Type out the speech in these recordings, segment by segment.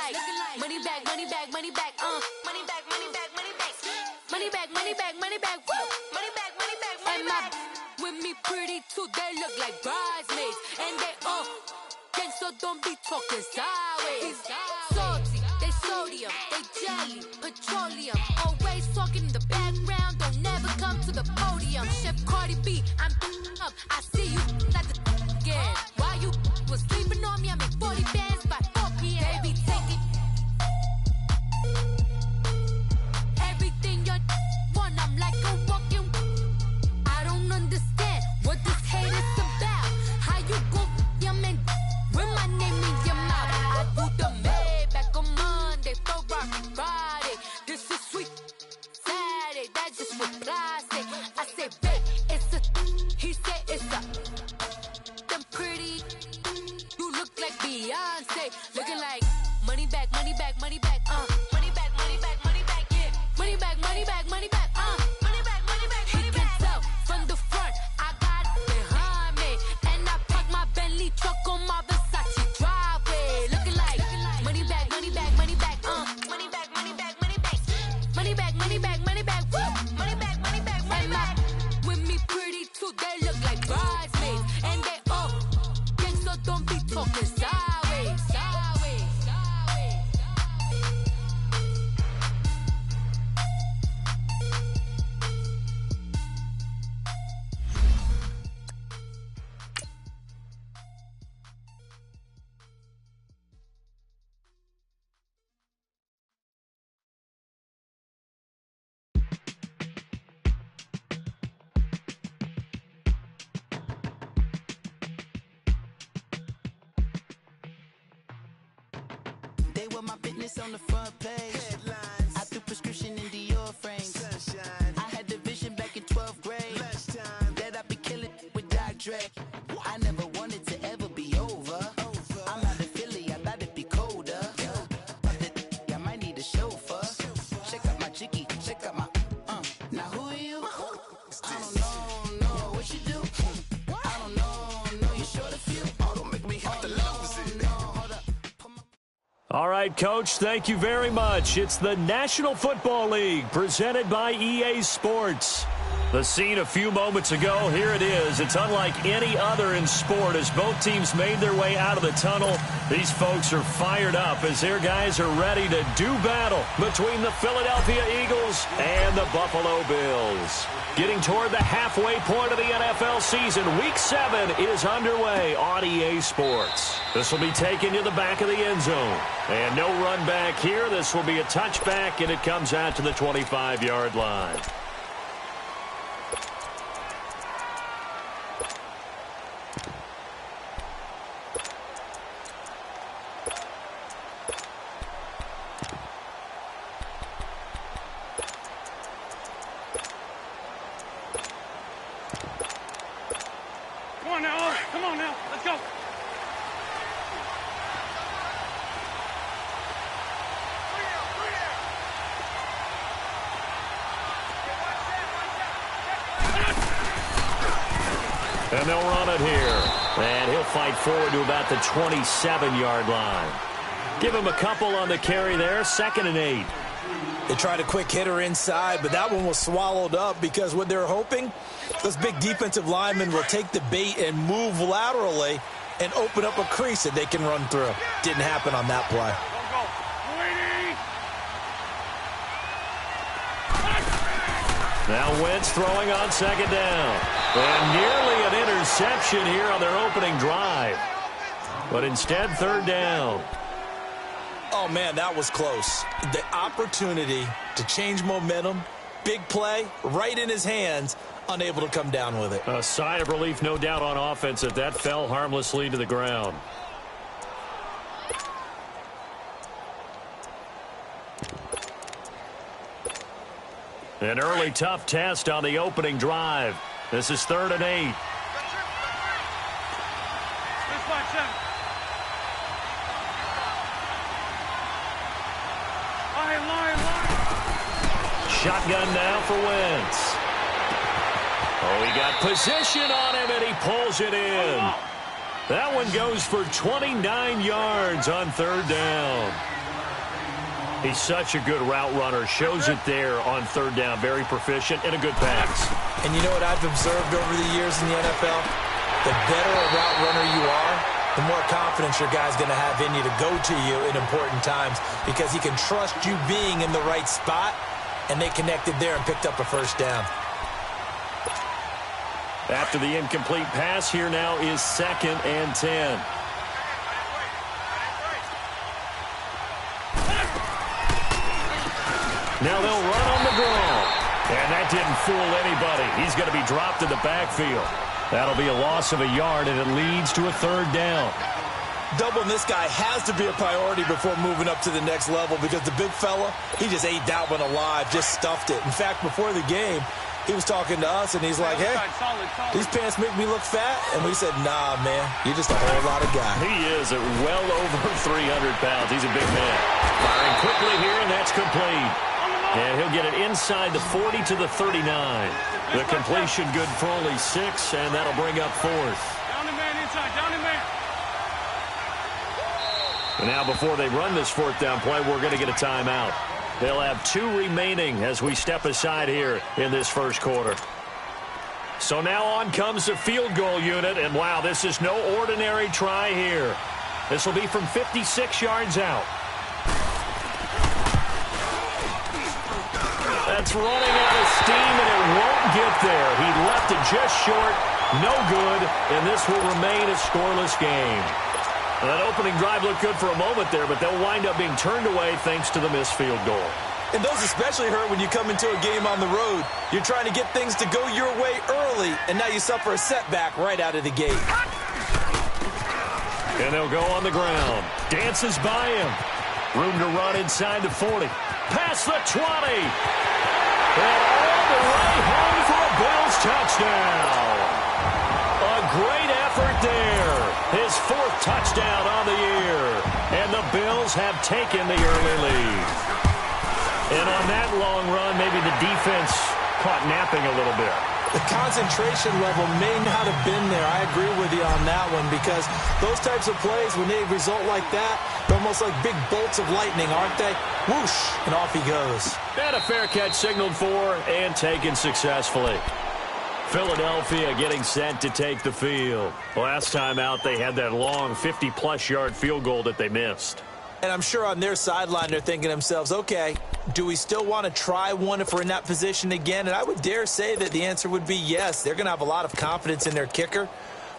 like money back, money back, money back, money back, money back, money back, money back, money back, money back, woo, money back, money back, money back. With me pretty too, they look like bridesmaids, and they gang, so don't be talking sideways. Salty, they sodium, they jelly, petroleum, always talking in the background, don't never come to the podium. Chef Cardi B, I'm up, I see you at the again. While you was sleeping on me, I make 40 bands by 4 p.m. Baby, take it. Everything you want, I'm like a walking. I don't understand what this hate is about. How you go your man with my name in your mouth? I do the Maybach on Monday, Ferrari Friday. This is sweet Saturday, that's just what I say. I say, babe, it's a. He said it's a. Them pretty. You look like Beyonce, looking like money back, money back, money back, money back, money back, money back, yeah, money back, money back, money back, money back, money back, money back. He can tell from the front, I got it behind me, and I park my Bentley truck on my Versace driveway, looking like money back, money back, money back, money back, money back, money back, money back, money back, money back, woo, money back, money back, money back. With me pretty too, they look like bridesmaids, and they gang, so don't be talking sideways, sideways, sideways. They were my fitness on the front page. Headlines. I threw prescription in Dior frames. Sunshine. I had the vision back in 12th grade. Lunchtime. That I'd be killing with Doc Dre. I never wanted to ever be over. I'm out of Philly, I thought it'd be colder. I might need a chauffeur. Check out my chicky, check out my Now who are you? I don't know what you do. I don't know you short a few. Oh, don't make me have to lose it. Hold up. All right, Coach, thank you very much. It's the National Football League presented by EA Sports. The scene a few moments ago, here it is. It's unlike any other in sport as both teams made their way out of the tunnel. These folks are fired up as their guys are ready to do battle between the Philadelphia Eagles and the Buffalo Bills. Getting toward the halfway point of the NFL season, Week 7 is underway on EA Sports. This will be taken to the back of the end zone. And no run back here. This will be a touchback, and it comes out to the 25-yard line. Come on now, let's go. And they'll run it here. And he'll fight forward to about the 27-yard line. Give him a couple on the carry there, 2nd and 8. They tried a quick hitter inside, but that one was swallowed up because what they're hoping, those big defensive linemen will take the bait and move laterally and open up a crease that they can run through. Didn't happen on that play. Now Wentz throwing on 2nd down. And nearly an interception here on their opening drive. But instead, 3rd down. Oh, man, that was close. The opportunity to change momentum, big play, right in his hands, unable to come down with it. A sigh of relief, no doubt, on offense if that fell harmlessly to the ground. An early tough test on the opening drive. This is 3rd and 8. Shotgun now for Wentz. Oh, he got position on him, and he pulls it in. That one goes for 29 yards on third down. He's such a good route runner. Shows it there on third down. Very proficient and a good pass. And you know what I've observed over the years in the NFL? The better a route runner you are, the more confidence your guy's going to have in you to go to you in important times because he can trust you being in the right spot, and they connected there and picked up a first down. After the incomplete pass, here now is 2nd and 10. Now they'll run on the draw. And that didn't fool anybody. He's going to be dropped in the backfield. That'll be a loss of a yard, and it leads to a third down. Doubling this guy has to be a priority before moving up to the next level because the big fella, he just ate that one alive, just stuffed it. In fact, before the game, he was talking to us, and he's like, hey, these pants make me look fat. And we said, nah, man, you're just a whole lot of guy. He is at well over 300 pounds. He's a big man. Firing quickly here, and that's complete. And he'll get it inside the 40 to the 39. The completion good for only 6, and that'll bring up 4th. Down the man inside, down the man. And now before they run this 4th down play, we're going to get a timeout. They'll have 2 remaining as we step aside here in this first quarter. So now on comes the field goal unit, and wow, this is no ordinary try here. This will be from 56 yards out. That's running out of steam, and it won't get there. He left it just short, no good, and this will remain a scoreless game. Well, that opening drive looked good for a moment there, but they'll wind up being turned away thanks to the missed field goal. And those especially hurt when you come into a game on the road. You're trying to get things to go your way early, and now you suffer a setback right out of the gate. And they'll go on the ground. Dances by him. Room to run inside the 40. Past the 20. And all the way home for a Bills touchdown. A great effort there. His 4th touchdown on the year. And the Bills have taken the early lead. And on that long run, maybe the defense caught napping a little bit. The concentration level may not have been there. I agree with you on that one because those types of plays, when they result like that, they're almost like big bolts of lightning, aren't they? Whoosh, and off he goes. And a fair catch signaled for and taken successfully. Philadelphia getting set to take the field. Last time out, they had that long 50-plus yard field goal that they missed. And I'm sure on their sideline they're thinking to themselves, okay, do we still want to try one if we're in that position again? And I would dare say that the answer would be yes. They're going to have a lot of confidence in their kicker.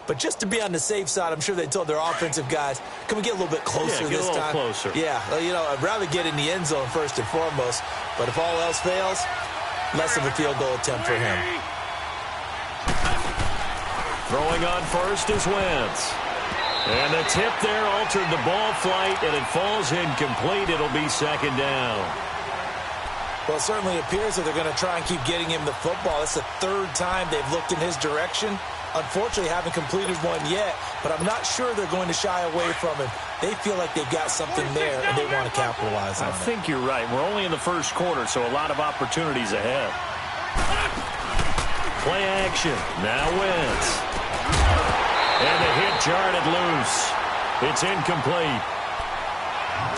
But just to be on the safe side, I'm sure they told their offensive guys, can we get a little bit closer this time? Yeah, get a little closer. Yeah, you know, I'd rather get in the end zone first and foremost. But if all else fails, less of a field goal attempt for him. Throwing on first is Wentz. And the tip there altered the ball flight, and it falls incomplete. It'll be 2nd down. Well, it certainly appears that they're going to try and keep getting him the football. It's the 3rd time they've looked in his direction. Unfortunately, haven't completed one yet, but I'm not sure they're going to shy away from him. They feel like they've got something there, and they want to capitalize on it. I think you're right. We're only in the first quarter, so a lot of opportunities ahead. Play action. Now Wentz. And the hit jarred it loose. It's incomplete.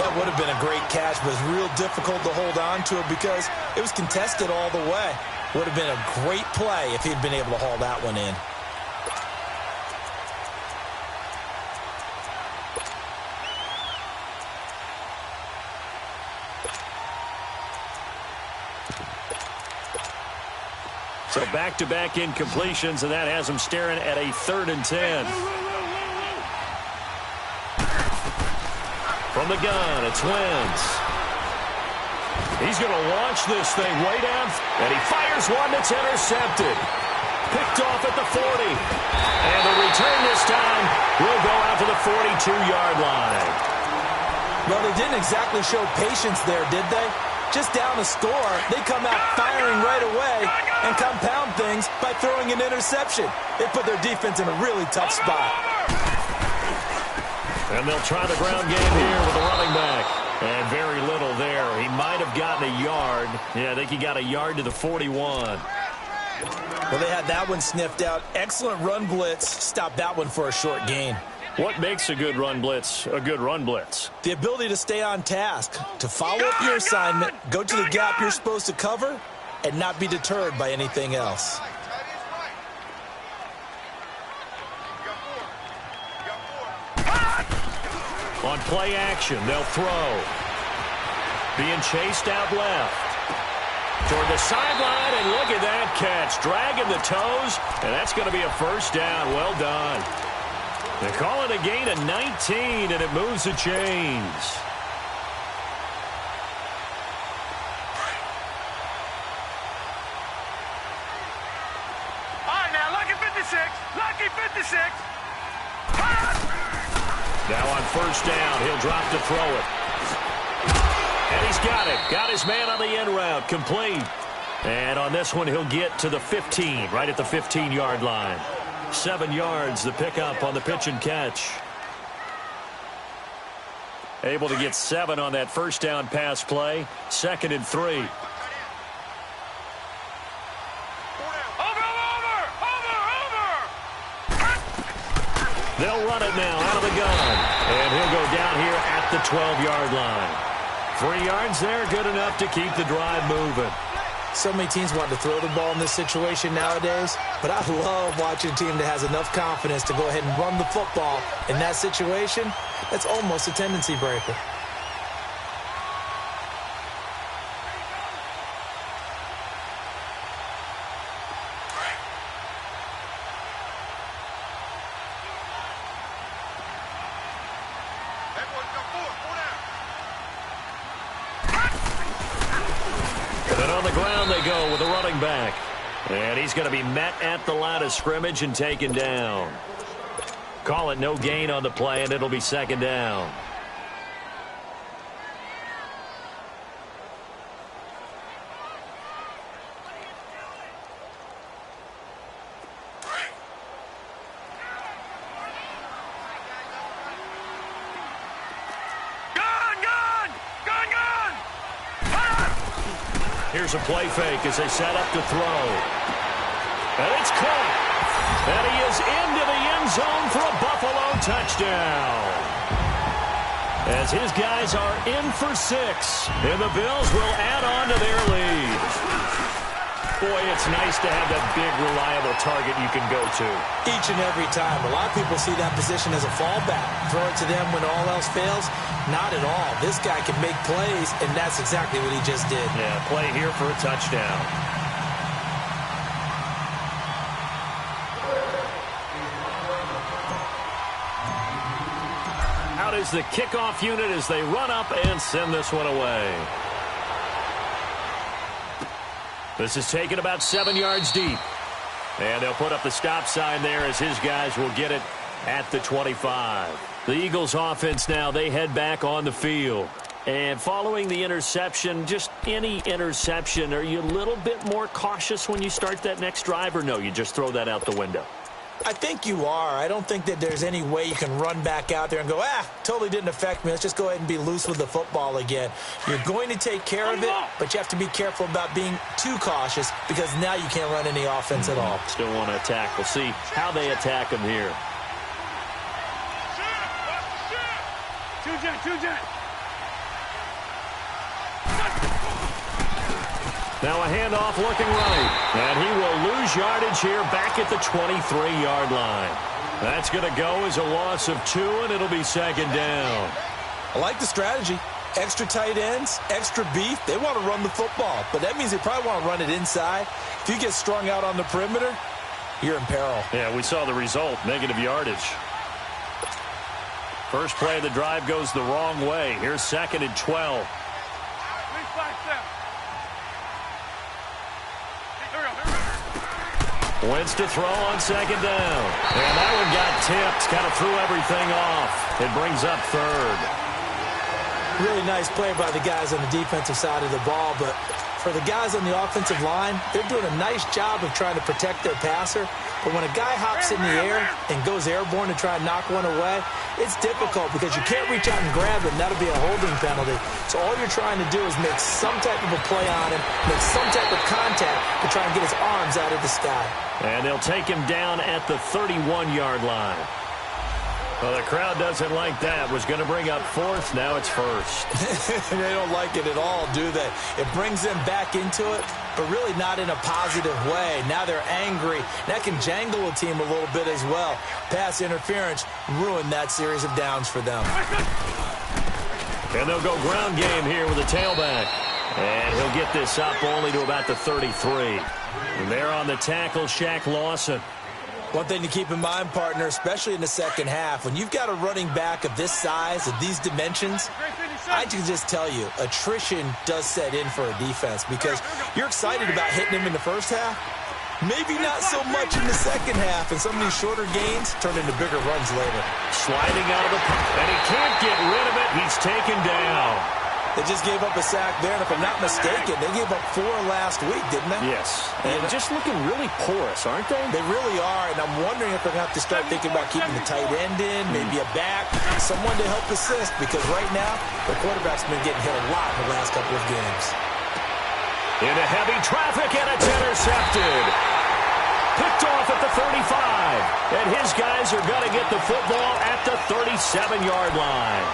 That would have been a great catch, but it's real difficult to hold on to it because it was contested all the way. Would have been a great play if he'd been able to haul that one in. So back-to-back incompletions, and that has him staring at a 3rd and 10. From the gun, it's Wentz. He's going to launch this thing way down, and he fires one that's intercepted. Picked off at the 40. And the return this time will go out to the 42-yard line. Well, they didn't exactly show patience there, did they? Just down a score, they come out firing right away and compound things by throwing an interception. They put their defense in a really tough spot. And they'll try the ground game here with a running back. And very little there. He might have gotten a yard. Yeah, I think he got a yard to the 41. Well, they had that one sniffed out. Excellent run blitz. Stopped that one for a short gain. What makes a good run blitz a good run blitz? The ability to stay on task, to follow up your assignment, go to the gap you're supposed to cover, and not be deterred by anything else. On play action, they'll throw. Being chased out left. Toward the sideline, and look at that catch. Dragging the toes, and that's going to be a first down. Well done. They call it a gain of 19, and it moves the chains. All right, now, lucky 56. Lucky 56. Now on first down, he'll drop to throw it. And he's got it. Got his man on the end route. Complete. And on this one, he'll get to the 15, right at the 15-yard line. 7 yards, the pickup on the pitch and catch. Able to get 7 on that first down pass play. 2nd and 3. They'll run it now out of the gun. And he'll go down here at the 12-yard line. 3 yards there, good enough to keep the drive moving. So many teams want to throw the ball in this situation nowadays, but I love watching a team that has enough confidence to go ahead and run the football. In that situation, that's almost a tendency breaker. They go with the running back. And he's going to be met at the line of scrimmage and taken down. Call it no gain on the play, and it'll be 2nd down. Here's a play fake as they set up to throw. And it's caught. And he is into the end zone for a Buffalo touchdown. As his guys are in for 6. And the Bills will add on to their lead. Boy, it's nice to have that big, reliable target you can go to. Each and every time. A lot of people see that position as a fallback. Throw it to them when all else fails. Not at all. This guy can make plays, and that's exactly what he just did. Yeah, play here for a touchdown. Out is the kickoff unit as they run up and send this one away. This is taken about 7 yards deep. And they'll put up the stop sign there as his guys will get it at the 25. The Eagles offense now, they head back on the field. And following the interception, just any interception, are you a little bit more cautious when you start that next drive, or no, you just throw that out the window? I think you are. I don't think that there's any way you can run back out there and go, totally didn't affect me. Let's just go ahead and be loose with the football again. You're going to take care of it, but you have to be careful about being too cautious because now you can't run any offense at all. Still want to attack. We'll see how they attack him here. Now a handoff looking right. And he will lose yardage here back at the 23-yard line. That's going to go as a loss of 2, and it'll be 2nd down. I like the strategy. Extra tight ends, extra beef. They want to run the football, but that means they probably want to run it inside. If you get strung out on the perimeter, you're in peril. Yeah, we saw the result, negative yardage. First play of the drive goes the wrong way. Here's 2nd and 12. Wentz to throw on 2nd down. And that one got tipped. Kind of threw everything off. It brings up 3rd. Really nice play by the guys on the defensive side of the ball, but for the guys on the offensive line, they're doing a nice job of trying to protect their passer. But when a guy hops in the air and goes airborne to try and knock one away, it's difficult because you can't reach out and grab him. That'll be a holding penalty. So all you're trying to do is make some type of a play on him, make some type of contact to try and get his arms out of the sky. And they'll take him down at the 31-yard line. Well, the crowd doesn't like that. Was going to bring up fourth. Now it's first. They don't like it at all, do they? It brings them back into it, but really not in a positive way. Now they're angry. That can jangle a team a little bit as well. Pass interference ruined that series of downs for them. And they'll go ground game here with a tailback. And he'll get this up only to about the 33. And there on the tackle, Shaq Lawson. One thing to keep in mind, partner, especially in the second half, when you've got a running back of this size, of these dimensions, I can just tell you, attrition does set in for a defense because you're excited about hitting him in the first half. Maybe not so much in the second half, and some of these shorter gains turn into bigger runs later. Sliding out of the pocket, and he can't get rid of it. He's taken down. They just gave up a sack there, and if I'm not mistaken, they gave up 4 last week, didn't they? Yes. And just looking really porous, aren't they? They really are, and I'm wondering if they're going to have to start thinking about keeping the tight end in, maybe a back, someone to help assist, because right now, the quarterback's been getting hit a lot in the last couple of games. Into heavy traffic, and it's intercepted. Picked off at the 35. And his guys are going to get the football at the 37-yard line.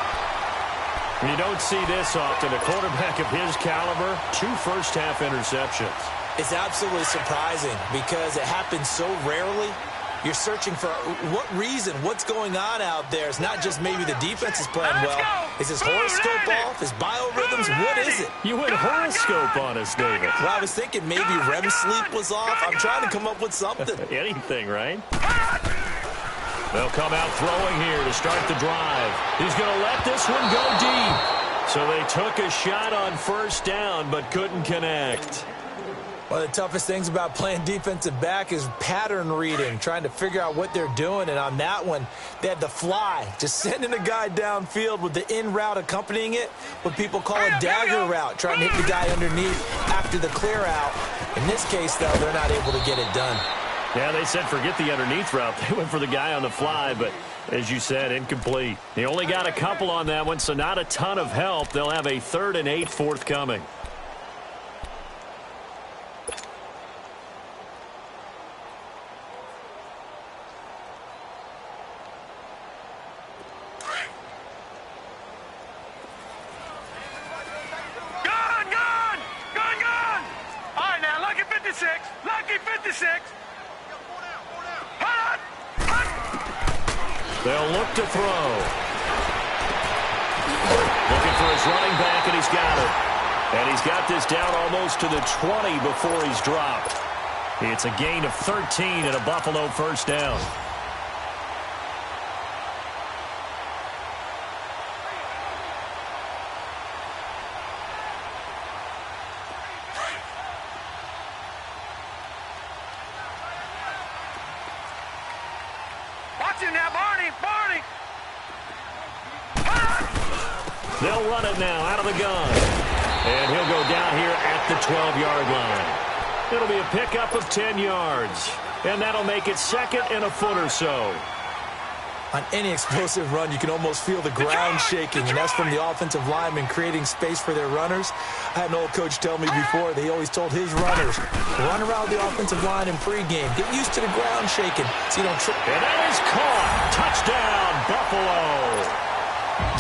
You don't see this often. A quarterback of his caliber, 2 first-half interceptions. It's absolutely surprising because it happens so rarely. You're searching for what reason, what's going on out there. It's not just maybe the defense is playing well. Is his horoscope off? His biorhythms? What is it? You went horoscope on us, David. Well, I was thinking maybe REM sleep was off. I'm trying to come up with something. Anything, right? They'll come out throwing here to start the drive. He's going to let this one go deep. So they took a shot on first down but couldn't connect. One of the toughest things about playing defensive back is pattern reading, trying to figure out what they're doing. And on that one, they had the fly, just sending a guy downfield with the in route accompanying it, what people call a dagger route, trying to hit the guy underneath after the clear out. In this case, though, they're not able to get it done. Yeah, they said forget the underneath route. They went for the guy on the fly, but as you said, incomplete. They only got a couple on that one, so not a ton of help. They'll have a 3rd and 8 forthcoming. They'll look to throw. Looking for his running back, and he's got it. And he's got this down almost to the 20 before he's dropped. It's a gain of 13 and a Buffalo first down. They'll run it now out of the gun. And he'll go down here at the 12-yard line. It'll be a pickup of 10 yards. And that'll make it 2nd and a foot or so. On any explosive run, you can almost feel the ground shaking, and that's from the offensive linemen creating space for their runners. I had an old coach tell me before, they always told his runners, run around the offensive line in pregame. Get used to the ground shaking so you don't trip. And that is caught. Touchdown, Buffalo.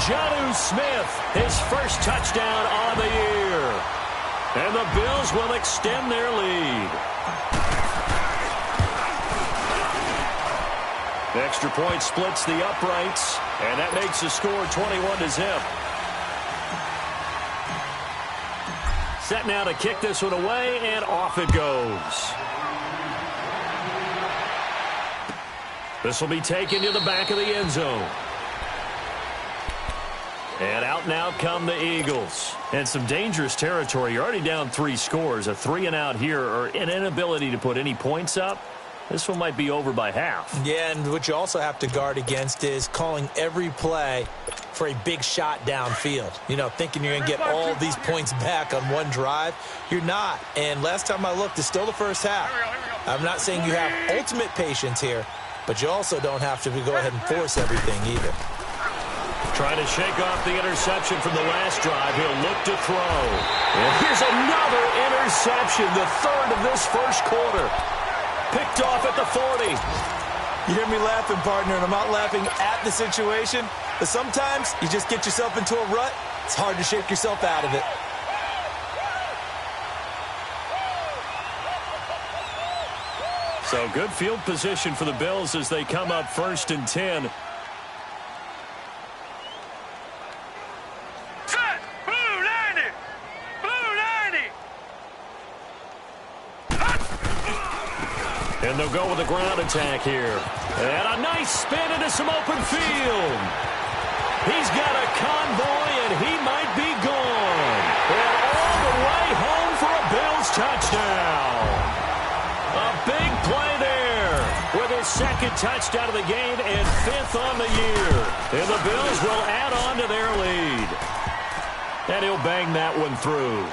Jonnu Smith, his first touchdown on the year. And the Bills will extend their lead. The extra point splits the uprights, and that makes the score 21-0. Set now to kick this one away, and off it goes. This will be taken to the back of the end zone. And out now come the Eagles. And some dangerous territory. You're already down 3 scores. A 3-and-out here, or an inability to put any points up. This one might be over by half. Yeah, and what you also have to guard against is calling every play for a big shot downfield. You know, thinking you're going to get all these points back on one drive. You're not. And last time I looked, it's still the first half. I'm not saying you have ultimate patience here, but you also don't have to go ahead and force everything either. Trying to shake off the interception from the last drive. He'll look to throw. And here's another interception, the 3rd of this first quarter. Picked off at the 40. You hear me laughing, partner, and I'm not laughing at the situation, but sometimes you just get yourself into a rut. It's hard to shake yourself out of it. So good field position for the Bills as they come up 1st and 10. Set! Blue 90! Blue 90! And they'll go with a ground attack here. And a nice spin into some open field. He's got a convoy, and he might be gone. And all the way home for a Bills touchdown. A big play there with his 2nd touchdown of the game and 5th on the year. And the Bills will add on to their lead. And he'll bang that one through.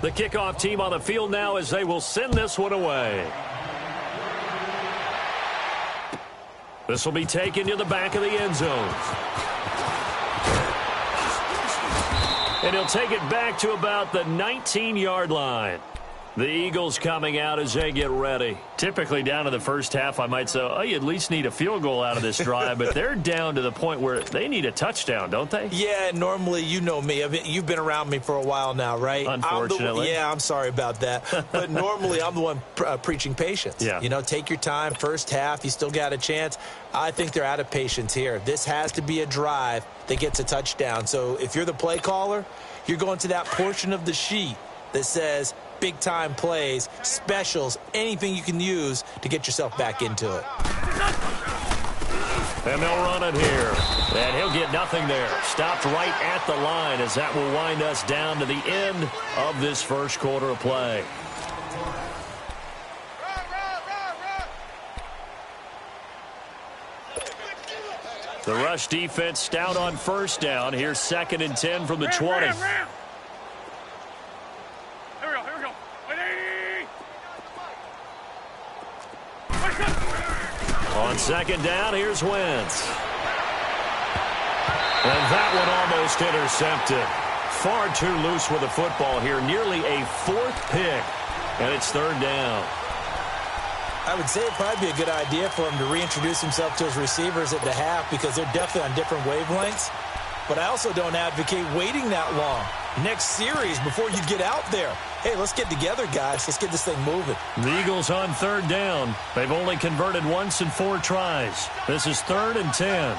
The kickoff team on the field now as they will send this one away. This will be taken to the back of the end zone. And he'll take it back to about the 19-yard line. The Eagles coming out as they get ready. Typically down to the first half, I might say, oh, you at least need a field goal out of this drive, but they're down to the point where they need a touchdown, don't they? Yeah, normally, you know me. You've been around me for a while now, right? Unfortunately. I'm sorry about that. But normally, I'm the one preaching patience. Yeah. You know, take your time. First half, you still got a chance. I think they're out of patience here. This has to be a drive that gets a touchdown. So if you're the play caller, you're going to that portion of the sheet that says big-time plays, specials, anything you can use to get yourself back into it. And they'll run it here. And he'll get nothing there. Stopped right at the line as that will wind us down to the end of this first quarter of play. The rush defense stout on first down. Here's 2nd and 10 from the 20. Here we go. On 2nd down, here's Wentz. And that one almost intercepted. Far too loose with the football here. Nearly a 4th pick. And it's 3rd down. I would say it'd probably be a good idea for him to reintroduce himself to his receivers at the half because they're definitely on different wavelengths. But I also don't advocate waiting that long. Next series before you get out there. Hey, let's get together, guys. Let's get this thing moving. The Eagles on 3rd down. They've only converted once in 4 tries. This is 3rd and 10.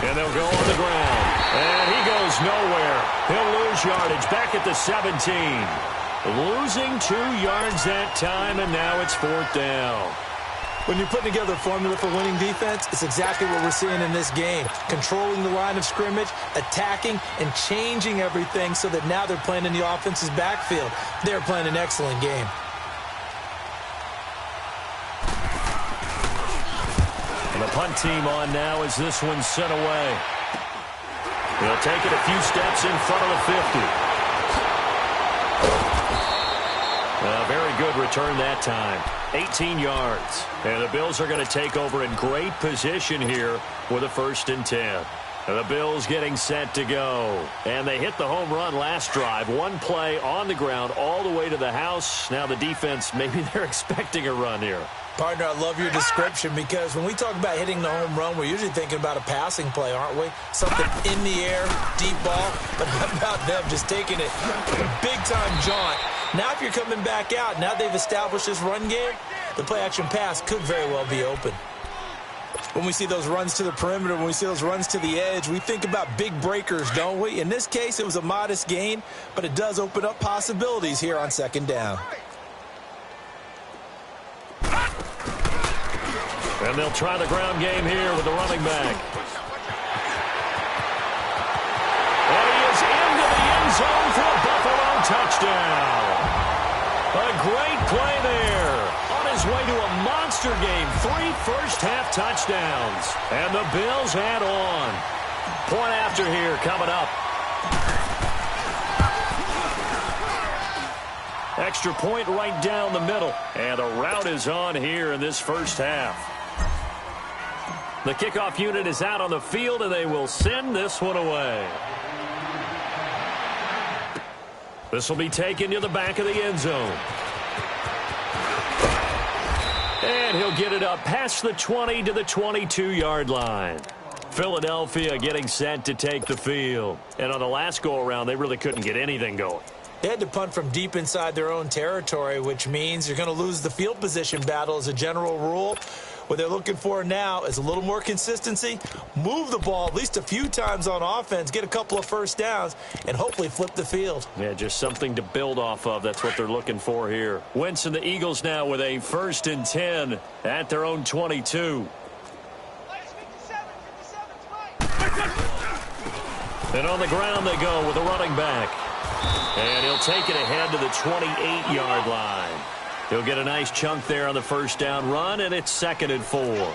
And they'll go on the ground. And he goes nowhere. He'll lose yardage back at the 17. Losing 2 yards that time, and now it's 4th down. When you're putting together a formula for winning defense, it's exactly what we're seeing in this game. Controlling the line of scrimmage, attacking, and changing everything so that now they're playing in the offense's backfield. They're playing an excellent game. And the punt team on now as this one's sent away. They'll take it a few steps in front of the 50. A very good return that time. 18 yards. And the Bills are going to take over in great position here with a 1st and 10. And the Bills getting set to go. And they hit the home run last drive. 1 play on the ground all the way to the house. Now the defense, maybe they're expecting a run here. Partner, I love your description because when we talk about hitting the home run, we're usually thinking about a passing play, aren't we? Something in the air, deep ball. But how about them just taking it big-time jaunt? Now if you're coming back out, now they've established this run game, the play-action pass could very well be open. When we see those runs to the perimeter, when we see those runs to the edge, we think about big breakers, don't we? In this case, it was a modest gain, but it does open up possibilities here on 2nd down. And they'll try the ground game here with the running back. And he is into the end zone for a Buffalo touchdown. A great play there. On his way to a monster game. 3 first-half touchdowns. And the Bills add on. Point after here coming up. Extra point right down the middle. And the route is on here in this first half. The kickoff unit is out on the field, and they will send this one away. This will be taken to the back of the end zone. And he'll get it up past the 20 to the 22-yard line. Philadelphia getting set to take the field. And on the last go-around, they really couldn't get anything going. They had to punt from deep inside their own territory, which means you're going to lose the field position battle as a general rule. What they're looking for now is a little more consistency, move the ball at least a few times on offense, get a couple of first downs, and hopefully flip the field. Yeah, just something to build off of. That's what they're looking for here. Wentz and the Eagles now with a 1st and 10 at their own 22. And on the ground they go with a running back. And he'll take it ahead to the 28-yard line. He'll get a nice chunk there on the first down run, and it's 2nd and 4.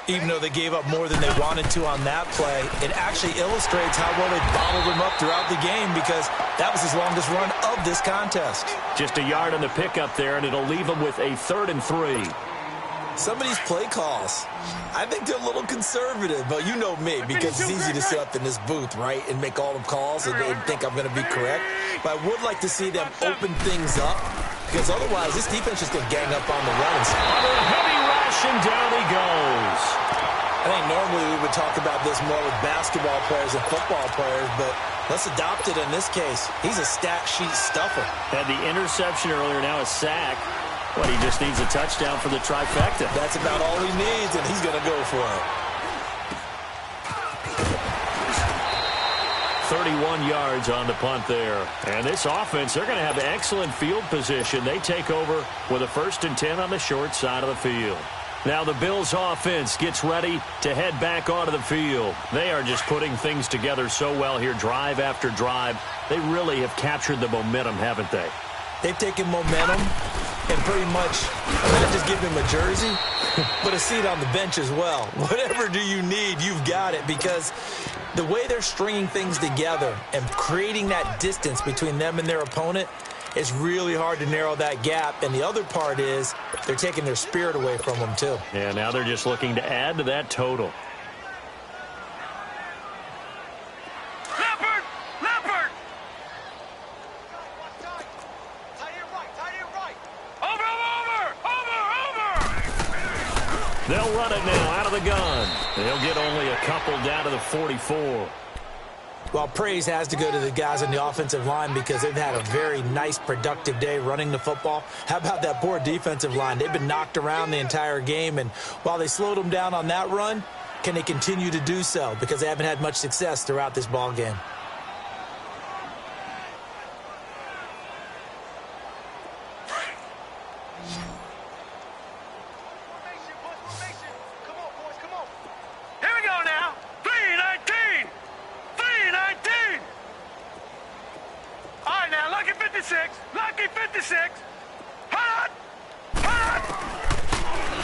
Even though they gave up more than they wanted to on that play, it actually illustrates how well they bottled him up throughout the game because that was his longest run of this contest. Just a yard on the pickup there, and it'll leave him with a 3rd and 3. Some of these play calls, I think they're a little conservative, but you know me, because it's easy to sit up in this booth, right, and make all the calls and think I'm going to be correct. But I would like to see them open things up, because otherwise this defense is going to gang up on the run. Under a heavy rush, and down he goes. I think normally we would talk about this more with basketball players and football players, but let's adopt it in this case. He's a stat sheet stuffer. Had the interception earlier, now a sack. But he just needs a touchdown for the trifecta. That's about all he needs, and he's going to go for it. 31 yards on the punt there. And this offense, they're going to have excellent field position. They take over with a 1st and 10 on the short side of the field. Now the Bills offense gets ready to head back onto the field. They are just putting things together so well here, drive after drive. They really have captured the momentum, haven't they? They've taken momentum and pretty much not just give him a jersey, but a seat on the bench as well. Whatever do you need, you've got it, because the way they're stringing things together and creating that distance between them and their opponent, it's really hard to narrow that gap. And the other part is they're taking their spirit away from them, too. Yeah, now they're just looking to add to that total. They'll run it now out of the gun. They'll get only a couple down to the 44. Well, praise has to go to the guys on the offensive line because they've had a very nice, productive day running the football. How about that poor defensive line? They've been knocked around the entire game, and while they slowed them down on that run, can they continue to do so? Because they haven't had much success throughout this ball game.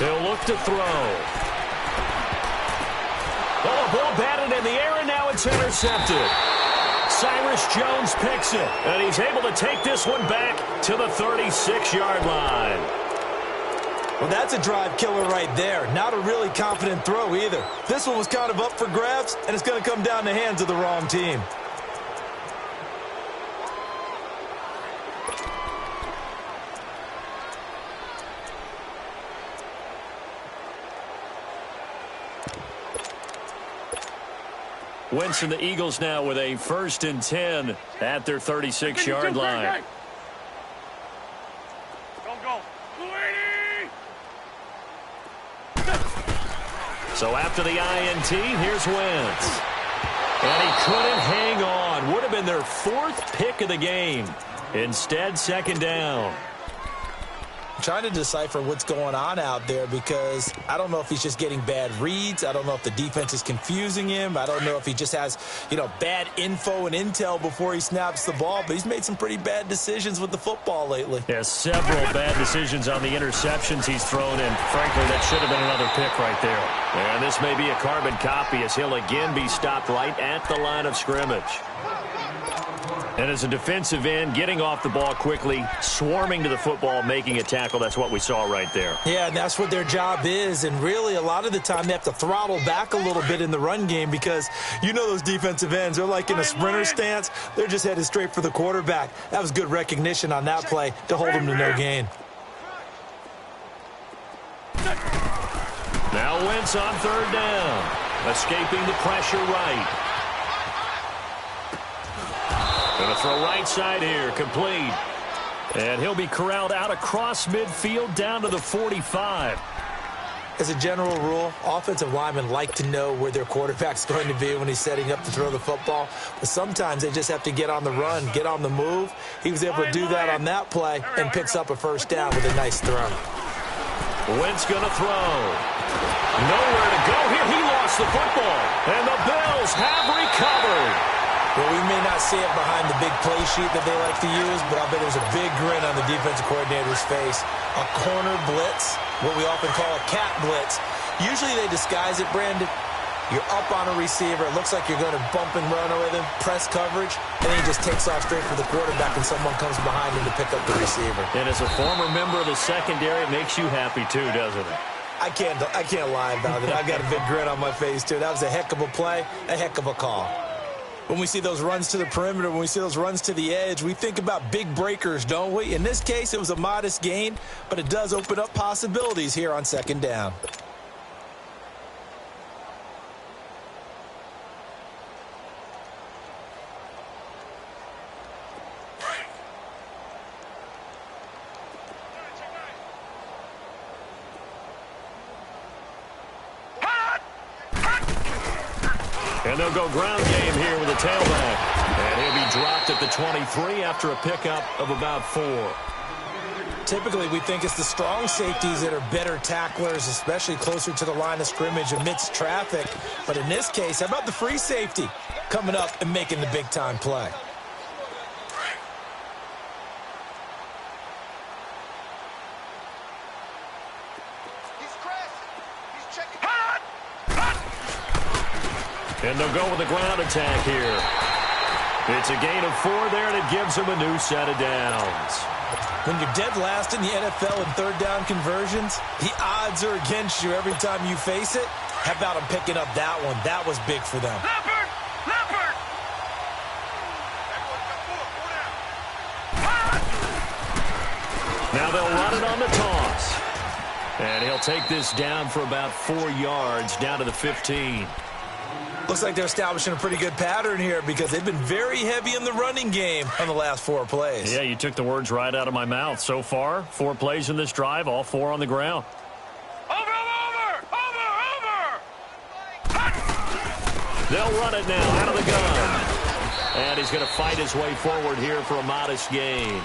They'll look to throw. Oh, a ball batted in the air, and now it's intercepted. Cyrus Jones picks it, and he's able to take this one back to the 36-yard line. Well, that's a drive killer right there. Not a really confident throw either. This one was kind of up for grabs, and it's going to come down the hands of the wrong team. Wentz and the Eagles now with a 1st and 10 at their 36-yard line. Go. So after the INT, here's Wentz. And he couldn't hang on. Would have been their 4th pick of the game. Instead, 2nd down. I'm trying to decipher what's going on out there because I don't know if he's just getting bad reads. I don't know if the defense is confusing him. I don't know if he just has, bad info and intel before he snaps the ball. But he's made some pretty bad decisions with the football lately. Yeah, several bad decisions on the interceptions he's thrown in. Frankly, that should have been another pick right there. And this may be a carbon copy as he'll again be stopped right at the line of scrimmage. And as a defensive end, getting off the ball quickly, swarming to the football, making a tackle, that's what we saw right there. Yeah, and that's what their job is. And really, a lot of the time, they have to throttle back a little bit in the run game because you know those defensive ends, they're like in a sprinter stance. They're just headed straight for the quarterback. That was good recognition on that play to hold them to no gain. Now Wentz on third down, escaping the pressure right. Going to throw right side here, complete. And he'll be corralled out across midfield down to the 45. As a general rule, offensive linemen like to know where their quarterback's going to be when he's setting up to throw the football. But sometimes they just have to get on the run, get on the move. He was able to do that on that play and picks up a first down with a nice throw. Wentz going to throw. Nowhere to go here. He lost the football. And the Bills have recovered. Well, we may not see it behind the big play sheet that they like to use, but I bet there's a big grin on the defensive coordinator's face. A corner blitz, what we often call a cat blitz. Usually they disguise it, Brandon. You're up on a receiver. It looks like you're going to bump and run with him, press coverage, and then he just takes off straight for the quarterback and someone comes behind him to pick up the receiver. And as a former member of the secondary, it makes you happy too, doesn't it? I can't lie about it. I've got a big grin on my face, too. That was a heck of a play, a heck of a call. When we see those runs to the perimeter, when we see those runs to the edge, we think about big breakers, don't we? In this case, it was a modest gain, but it does open up possibilities here on second down. And they'll go ground game here with a tailback. And he'll be dropped at the 23 after a pickup of about 4. Typically, we think it's the strong safeties that are better tacklers, especially closer to the line of scrimmage amidst traffic. But in this case, how about the free safety coming up and making the big-time play? And they'll go with a ground attack here. It's a gain of 4 there, and it gives them a new set of downs. When you're dead last in the NFL in third down conversions, the odds are against you every time you face it. How about them picking up that one? That was big for them. Leopard! Leopard! Now they'll run it on the toss. And he'll take this down for about 4 yards, down to the 15. Looks like they're establishing a pretty good pattern here because they've been very heavy in the running game on the last 4 plays. Yeah, you took the words right out of my mouth. So far, 4 plays in this drive, all 4 on the ground. Over! They'll run it now out of the gun. And he's going to fight his way forward here for a modest gain.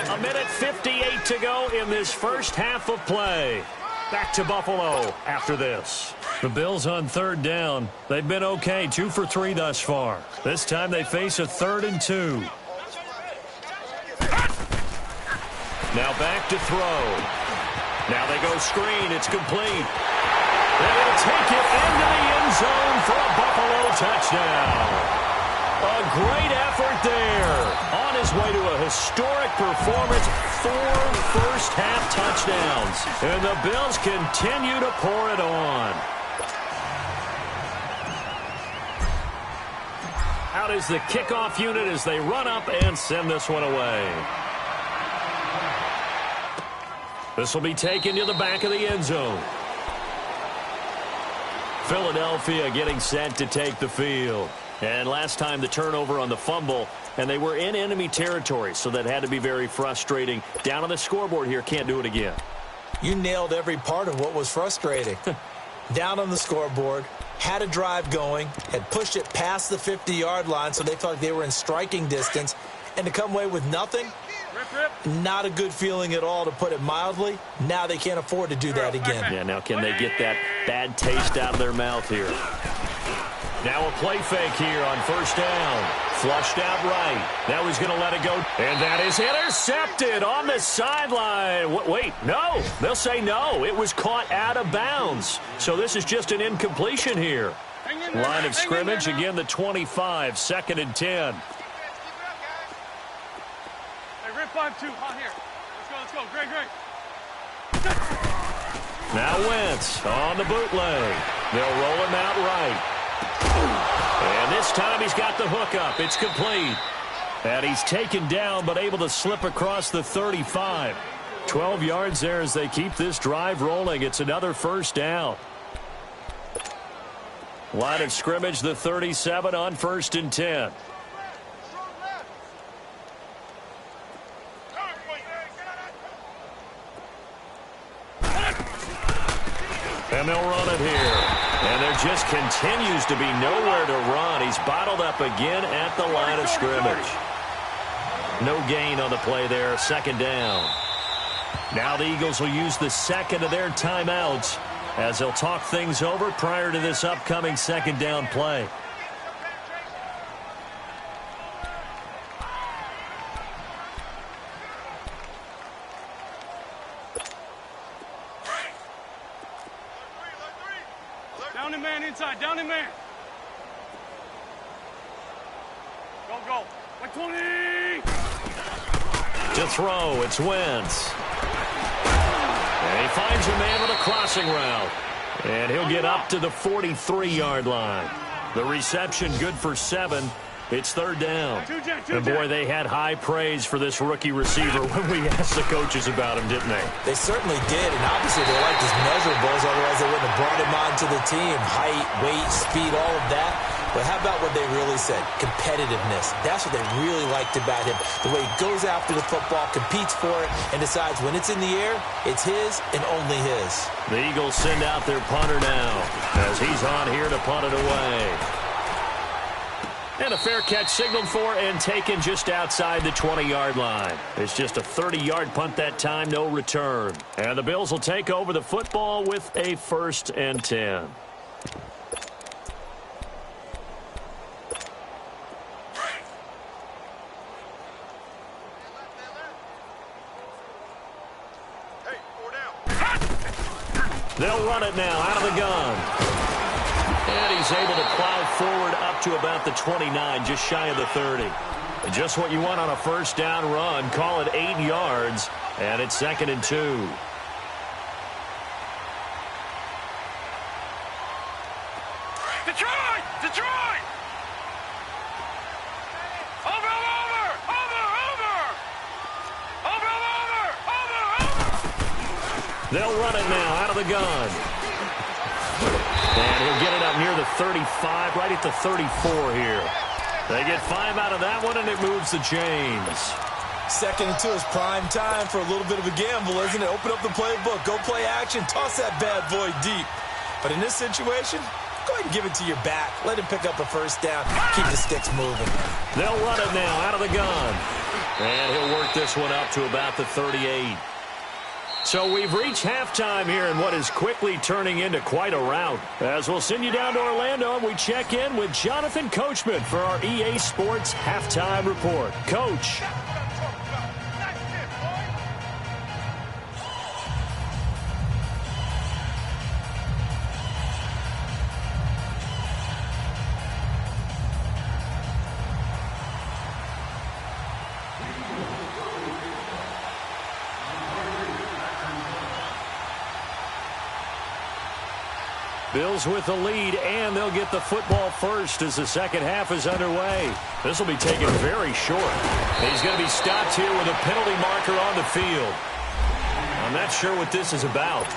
1:58 to go in this first half of play. Back to Buffalo after this. The Bills on third down. They've been okay, 2 for 3 thus far. This time they face a 3rd and 2. Now back to throw. Now they go screen. It's complete. And he'll take it into the end zone for a Buffalo touchdown. A great effort there. On his way to a historic performance, 4 first-half touchdowns. And the Bills continue to pour it on. Out is the kickoff unit as they run up and send this one away. This will be taken to the back of the end zone. Philadelphia getting set to take the field. And last time the turnover on the fumble, and they were in enemy territory, so that had to be very frustrating. Down on the scoreboard here, can't do it again. You nailed every part of what was frustrating. Down on the scoreboard, had a drive going, had pushed it past the 50-yard line, so they felt like they were in striking distance, and to come away with nothing, not a good feeling at all, to put it mildly. Now they can't afford to do that again. Yeah, now can they get that bad taste out of their mouth here? Now a play fake here on first down. Flushed out right. Now he's going to let it go. And that is intercepted on the sideline. Wait, no. They'll say no. It was caught out of bounds. So this is just an incompletion here. Line of scrimmage, again the 25, 2nd and 10. Hey, Rip 5-2, hot here. Let's go, Greg. Now Wentz on the bootleg. They'll roll him out right. And this time he's got the hook up. It's complete. And he's taken down but able to slip across the 35. 12 yards there as they keep this drive rolling. It's another first down. Line of scrimmage, the 37 on 1st and 10. And they'll run it here. And there just continues to be nowhere to run. He's bottled up again at the line of scrimmage. No gain on the play there, 2nd down. Now the Eagles will use the second of their timeouts as they'll talk things over prior to this upcoming 2nd down play. Down and man inside, down and man. Go. Like 20. To throw, it's Wentz. And he finds a man with a crossing route. And he'll get up to the 43-yard line. The reception good for 7. It's 3rd down. And boy, they had high praise for this rookie receiver when we asked the coaches about him, didn't they? They certainly did, and obviously they liked his measurables, otherwise they wouldn't have brought him onto the team. Height, weight, speed, all of that. But how about what they really said? Competitiveness. That's what they really liked about him. The way he goes after the football, competes for it, and decides when it's in the air, it's his and only his. The Eagles send out their punter now as he's on here to punt it away. And a fair catch signaled for and taken just outside the 20-yard line. It's just a 30-yard punt that time, no return. And the Bills will take over the football with a 1st and 10. They'll run it now out of the gun. And he's able to plow forward up to about the 29, just shy of the 30. And just what you want on a 1st down run. Call it 8 yards, and it's 2nd and 2. Detroit! Over! They'll run it now out of the gun. And he'll get it up near the 35, right at the 34 here. They get 5 out of that one, and it moves the chains. 2nd and 2 is prime time for a little bit of a gamble, isn't it? Open up the playbook, go play action, toss that bad boy deep. But in this situation, go ahead and give it to your back. Let him pick up a 1st down. Keep the sticks moving. They'll run it now out of the gun. And he'll work this one up to about the 38. So we've reached halftime here in what is quickly turning into quite a rout. As we'll send you down to Orlando, and we check in with Jonathan Coachman for our EA Sports Halftime Report. Coach. Bills with the lead, and they'll get the football first as the 2nd half is underway. This will be taken very short. He's going to be stopped here with a penalty marker on the field. I'm not sure what this is about.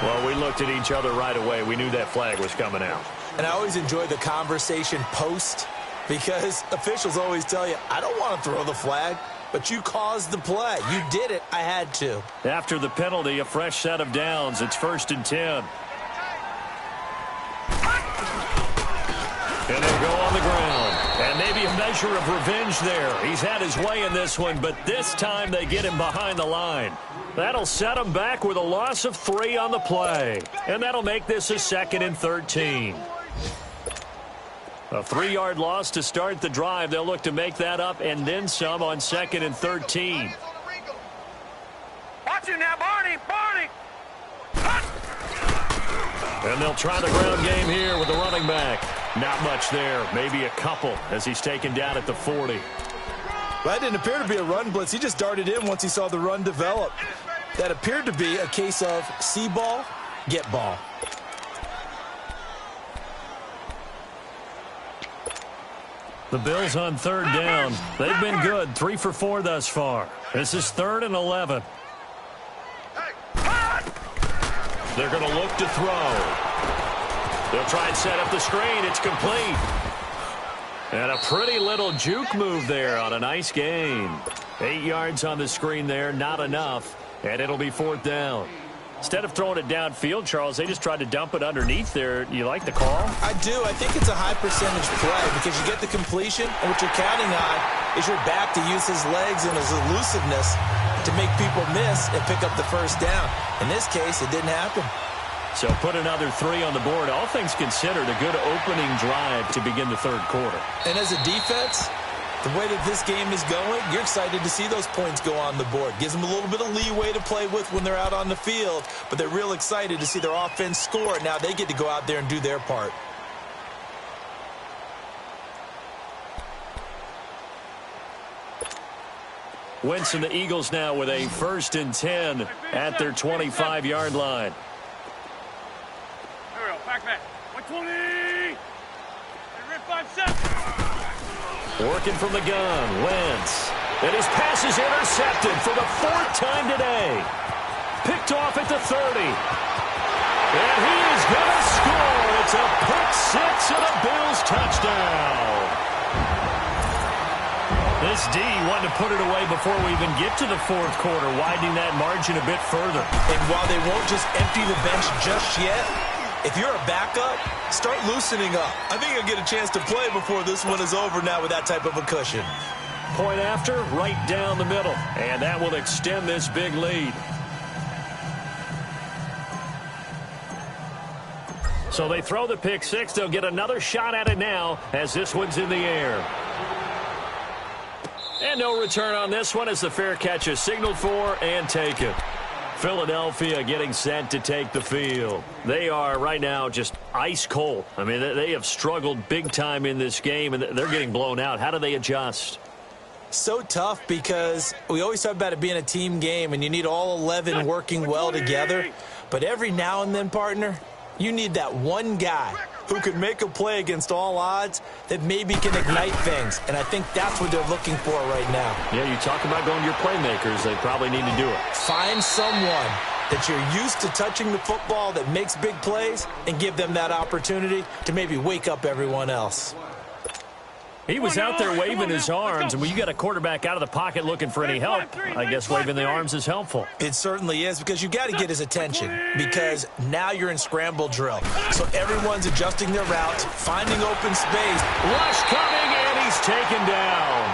Well, we looked at each other right away. We knew that flag was coming out. And I always enjoy the conversation post because officials always tell you, I don't want to throw the flag, but you caused the play. You did it. I had to. After the penalty, a fresh set of downs. It's 1st and 10. And they'll go on the ground. And maybe a measure of revenge there. He's had his way in this one, but this time they get him behind the line. That'll set him back with a loss of 3 on the play. And that'll make this a 2nd and 13. A 3-yard loss to start the drive. They'll look to make that up and then some on 2nd and 13. Watch him now, Barney! And they'll try the ground game here with the running back. Not much there. Maybe a couple as he's taken down at the 40. That didn't appear to be a run blitz. He just darted in once he saw the run develop. That appeared to be a case of see ball, get ball. The Bills on third down. They've been good, 3 for 4 thus far. This is 3rd and 11. They're going to look to throw. They'll try and set up the screen. It's complete. And a pretty little juke move there on a nice gain. 8 yards on the screen there, not enough. And it'll be 4th down. Instead of throwing it downfield, Charles, they just tried to dump it underneath there. You like the call? I do. I think it's a high percentage play because you get the completion, and what you're counting on is your back to use his legs and his elusiveness to make people miss and pick up the first down. In this case, it didn't happen. So put another 3 on the board. All things considered, a good opening drive to begin the third quarter. And as a defense, the way that this game is going, you're excited to see those points go on the board. Gives them a little bit of leeway to play with when they're out on the field, but they're real excited to see their offense score. Now they get to go out there and do their part. Wentz and the Eagles now with a 1st and 10 at their 25-yard line. There we go. Back that. 120. Hey, rip 5-7. Working from the gun, Wentz. And his pass is intercepted for the 4th time today. Picked off at the 30. And he is going to score. It's a pick 6 and a Bills touchdown. This D wanted to put it away before we even get to the 4th quarter, widening that margin a bit further. And while they won't just empty the bench just yet, if you're a backup, start loosening up. I think you'll get a chance to play before this one is over now with that type of a cushion. Point after, right down the middle. And that will extend this big lead. So they throw the pick 6. They'll get another shot at it now as this one's in the air. And no return on this one as the fair catch is signaled for and taken. Philadelphia getting set to take the field. They are right now just ice cold. I mean, they have struggled big time in this game, and they're getting blown out. How do they adjust? So tough because we always talk about it being a team game, and you need all 11 working well together. But every now and then, partner, you need that one guy who can make a play against all odds that maybe can ignite things. And I think that's what they're looking for right now. Yeah, you talk about going to your playmakers. They probably need to do it. Find someone that you're used to touching the football that makes big plays and give them that opportunity to maybe wake up everyone else. He was out there waving his arms, and when you got a quarterback out of the pocket looking for any help, I guess waving the arms is helpful. It certainly is, because you got to get his attention, because now you're in scramble drill. So everyone's adjusting their routes, finding open space. Rush coming, and he's taken down.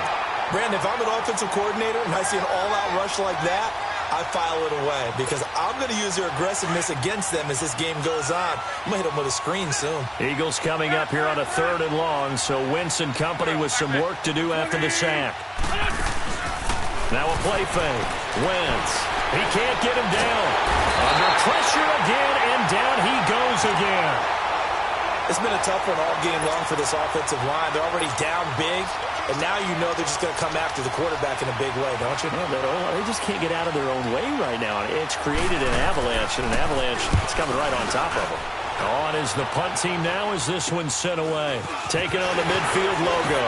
Brandon, if I'm an offensive coordinator and I see an all-out rush like that, I file it away, because I'm going to use their aggressiveness against them as this game goes on. I'm going to hit them with a screen soon. Eagles coming up here on a 3rd and long, so Wentz and company with some work to do after the sack. Now a play fake. Wentz. He can't get him down. Under pressure again, and down he goes again. It's been a tough one all game long for this offensive line. They're already down big, and now you know they're just going to come after the quarterback in a big way, don't you? Yeah, they just can't get out of their own way right now. It's created an avalanche, and an avalanche is coming right on top of them. On is the punt team now as this one's sent away. Taking on the midfield logo.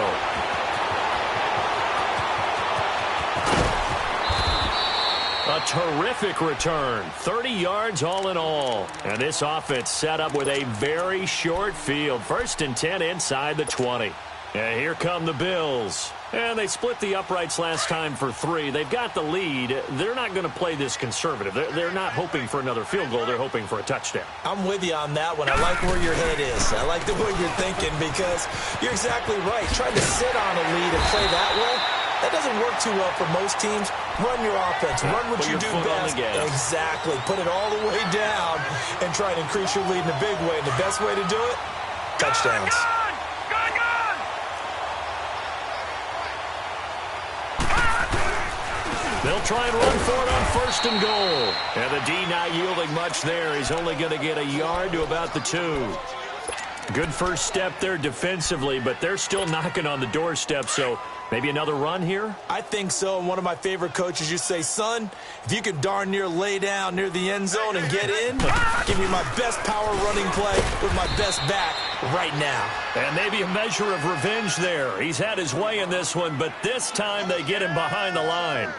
A terrific return. 30 yards all in all. And this offense set up with a very short field. 1st and 10 inside the 20. And here come the Bills. And they split the uprights last time for 3. They've got the lead. They're not going to play this conservative. They're not hoping for another field goal. They're hoping for a touchdown. I'm with you on that one. I like where your head is. I like the way you're thinking, because you're exactly right. Trying to sit on a lead and play that way, that doesn't work too well for most teams. Run your offense. Run what you do best. Exactly. Put it all the way down and try and increase your lead in a big way. And the best way to do it, touchdowns. They'll try and run for it on 1st and goal. And the D not yielding much there. He's only going to get a yard to about the 2. Good first step there defensively, but they're still knocking on the doorstep, so maybe another run here? I think so. And one of my favorite coaches, you say, son, if you could darn near lay down near the end zone and get in, give me my best power running play with my best back right now. And maybe a measure of revenge there. He's had his way in this one, but this time they get him behind the line.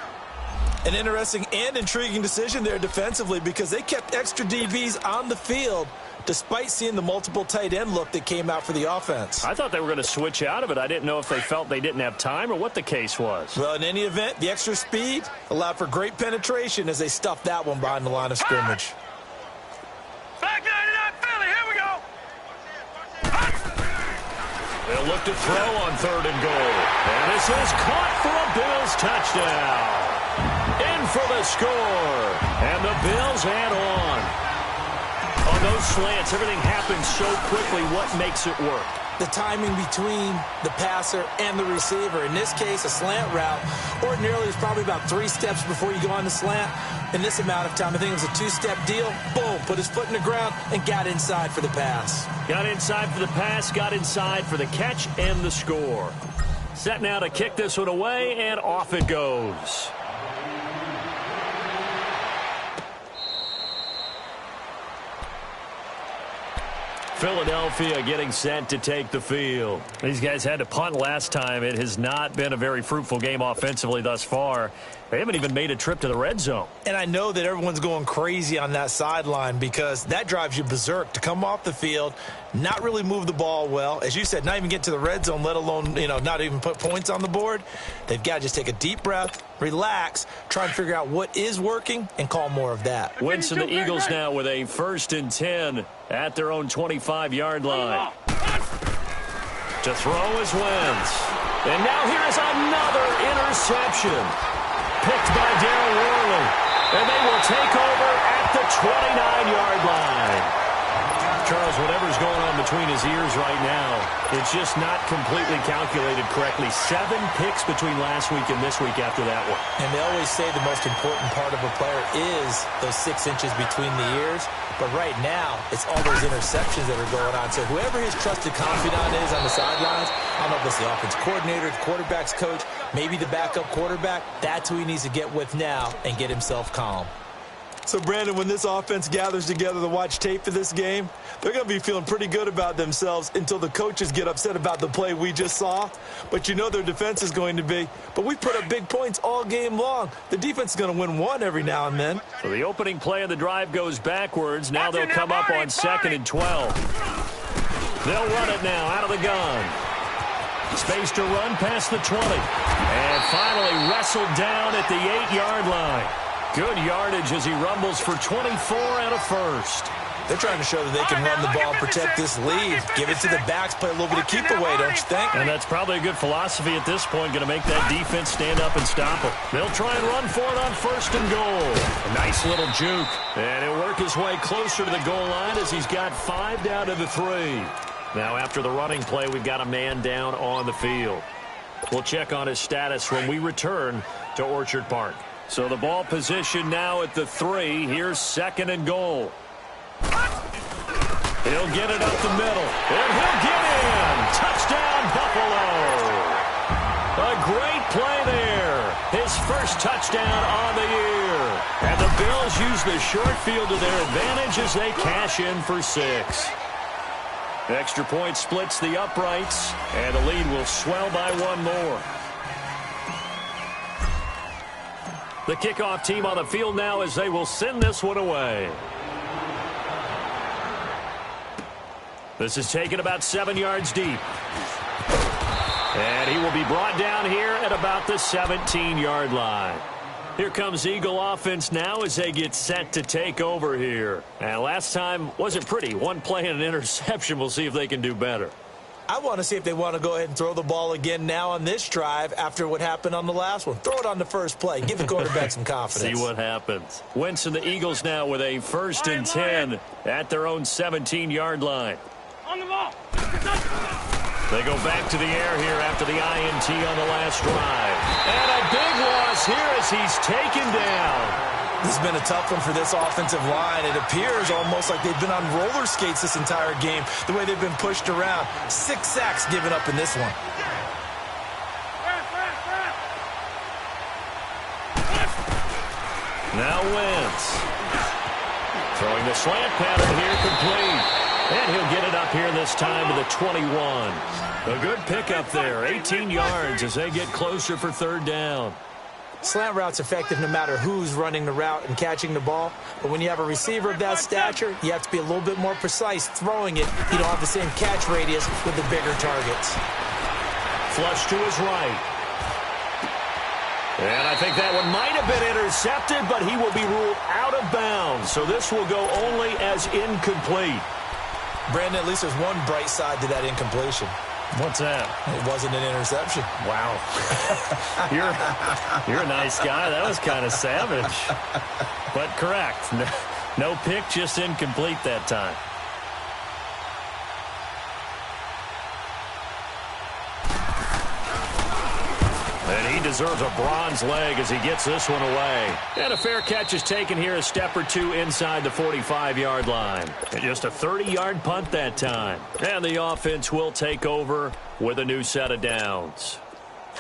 An interesting and intriguing decision there defensively because they kept extra DBs on the field despite seeing the multiple tight end look that came out for the offense. I thought they were going to switch out of it. I didn't know if they felt they didn't have time or what the case was. Well, in any event, the extra speed allowed for great penetration as they stuffed that one behind the line of scrimmage. Back 99 Philly, here we go. They'll look to throw on 3rd and goal. And this is caught for a Bills touchdown. In for the score. And the Bills add on. On those slants, everything happens so quickly. What makes it work? The timing between the passer and the receiver. In this case, a slant route ordinarily is probably about 3 steps before you go on the slant. In this amount of time, I think it was a 2-step deal. Boom, put his foot in the ground and got inside for the pass. Got inside for the pass, got inside for the catch and the score. Set now to kick this one away, and off it goes. Philadelphia getting set to take the field. These guys had to punt last time. It has not been a very fruitful game offensively thus far. They haven't even made a trip to the red zone. And I know that everyone's going crazy on that sideline because that drives you berserk to come off the field, not really move the ball well. As you said, not even get to the red zone, let alone, not even put points on the board. They've got to just take a deep breath, relax, try and figure out what is working, and call more of that. Winston, the Eagles now with a 1st and 10 at their own 25-yard line. To throw is Wentz. And now here is another interception. Picked by Darryl Worley. And they will take over at the 29-yard line. Charles, whatever's going on between his ears right now, it's just not completely calculated correctly. 7 picks between last week and this week after that one. And they always say the most important part of a player is those 6 inches between the ears. But right now, it's all those interceptions that are going on. So whoever his trusted confidant is on the sidelines, I don't know if it's the offense coordinator, the quarterback's coach, maybe the backup quarterback, that's who he needs to get with now and get himself calm. So, Brandon, when this offense gathers together to watch tape for this game, they're going to be feeling pretty good about themselves until the coaches get upset about the play we just saw. But you know their defense is going to be. But we put up big points all game long. The defense is going to win one every now and then. So the opening play of the drive goes backwards. Now they'll come up on 2nd and 12. They'll run it now out of the gun. Space to run past the 20. And finally wrestled down at the 8-yard line. Good yardage as he rumbles for 24 and a first. They're trying to show that they can run the ball and protect this lead. Give it to the backs, play a little bit of keep away, don't you think? And that's probably a good philosophy at this point, going to make that defense stand up and stop it. They'll try and run for it on 1st and goal. A nice little juke. And he'll work his way closer to the goal line as he's got 5 down to the 3. Now after the running play, we've got a man down on the field. We'll check on his status when we return to Orchard Park. So the ball position now at the 3. Here's 2nd and goal. He'll get it up the middle. And he'll get in. Touchdown, Buffalo. A great play there. His first touchdown on the year. And the Bills use the short field to their advantage as they cash in for 6. Extra point splits the uprights. And the lead will swell by 1 more. The kickoff team on the field now as they will send this one away. This is taken about 7 yards deep. And he will be brought down here at about the 17-yard line. Here comes Eagle offense now as they get set to take over here. And last time wasn't pretty. 1 play and an interception. We'll see if they can do better. I want to see if they want to go ahead and throw the ball again now on this drive after what happened on the last one. Throw it on the first play. Give the quarterback some confidence. See what happens. Winston, the Eagles now with a 1st and 10 at their own 17-yard line. On the ball. They go back to the air here after the INT on the last drive. And a big loss here as he's taken down. This has been a tough one for this offensive line. It appears almost like they've been on roller skates this entire game, the way they've been pushed around. 6 sacks given up in this one. Now Wentz. Throwing the slant pattern here, complete. And he'll get it up here this time to the 21. A good pickup there, 18 yards as they get closer for third down. Slant route's effective no matter who's running the route and catching the ball. But when you have a receiver of that stature, you have to be a little bit more precise throwing it. You don't have the same catch radius with the bigger targets. Flush to his right. And I think that one might have been intercepted, but he will be ruled out of bounds. So this will go only as incomplete. Brandon, at least there's one bright side to that incompletion. What's that? It wasn't an interception. Wow. You're a nice guy. That was kind of savage. But correct. No pick, just incomplete that time. And he deserves a bronze leg as he gets this one away. And a fair catch is taken here, a step or two inside the 45-yard line. And just a 30-yard punt that time. And the offense will take over with a new set of downs.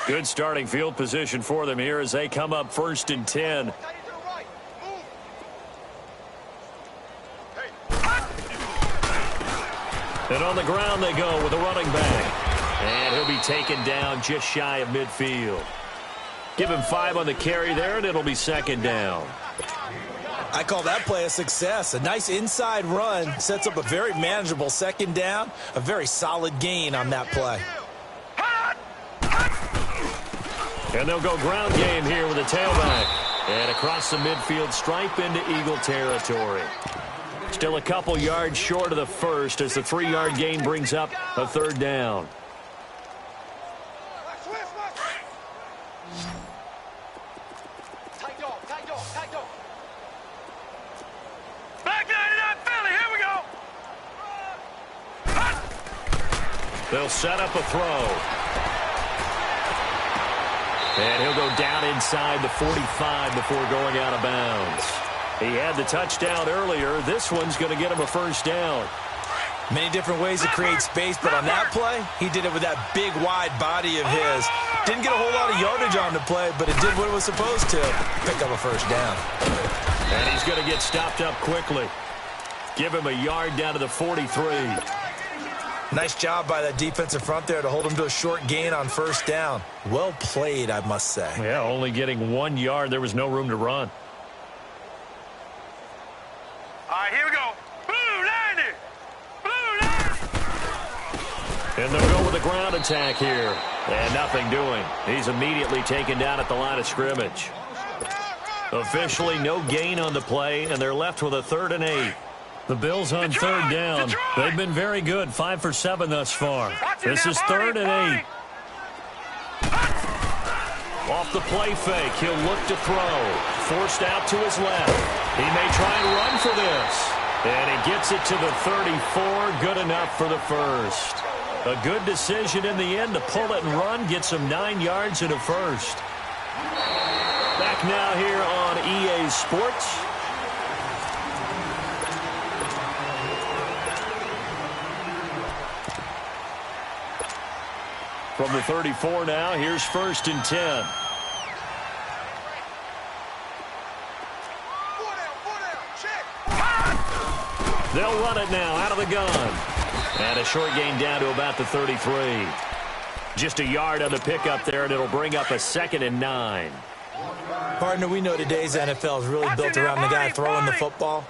Good starting field position for them here as they come up 1st and 10. And on the ground they go with a running back. And he'll be taken down just shy of midfield. Give him 5 on the carry there, and it'll be second down. I call that play a success. A nice inside run sets up a very manageable second down. A very solid gain on that play. And they'll go ground game here with a tailback. And across the midfield stripe into Eagle territory. Still a couple yards short of the first as the 3-yard gain brings up a third down. They'll set up a throw. And he'll go down inside the 45 before going out of bounds. He had the touchdown earlier. This one's going to get him a first down. Many different ways to create space, but on that play, he did it with that big, wide body of his. Didn't get a whole lot of yardage on the play, but it did what it was supposed to. Pick up a first down. And he's going to get stopped up quickly. Give him a yard down to the 43. Nice job by that defensive front there to hold him to a short gain on first down. Well played, I must say. Yeah, only getting 1 yard. There was no room to run. All right, here we go. Blue 90. Blue 90. And they'll go with a ground attack here. And nothing doing. He's immediately taken down at the line of scrimmage. Officially no gain on the play, and they're left with a 3rd and 8. The Bills on third down. They've been very good, 5 for 7 thus far. This is 3rd and 8. Off the play fake, he'll look to throw. Forced out to his left. He may try and run for this. And he gets it to the 34. Good enough for the first. A good decision in the end to pull it and run. Gets him 9 yards and a first. Back now here on EA Sports. From the 34 now, here's 1st and 10. They'll run it now out of the gun. And a short gain down to about the 33. Just a yard on the pickup there, and it'll bring up a 2nd and 9. Partner, we know today's NFL is really built around the guy throwing the football.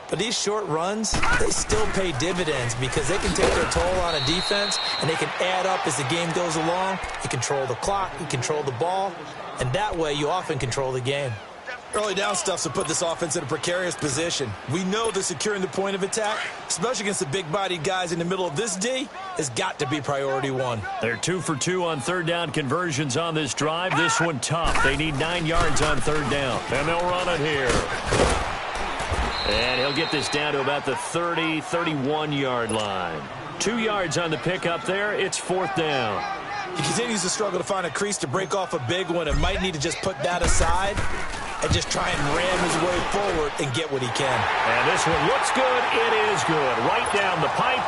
But these short runs, they still pay dividends because they can take their toll on a defense and they can add up as the game goes along. You control the clock, you control the ball, and that way you often control the game. Early down stuff's to put this offense in a precarious position. We know that securing the point of attack, especially against the big-bodied guys in the middle of this D, has got to be priority 1. They're 2 for 2 on third down conversions on this drive. This one tough. They need 9 yards on third down, and they'll run it here. And he'll get this down to about the 30, 31-yard line. 2 yards on the pickup there. It's 4th down. He continues to struggle to find a crease to break off a big one and might need to just put that aside and just try and ram his way forward and get what he can. And this one looks good. It is good. Right down the pipe.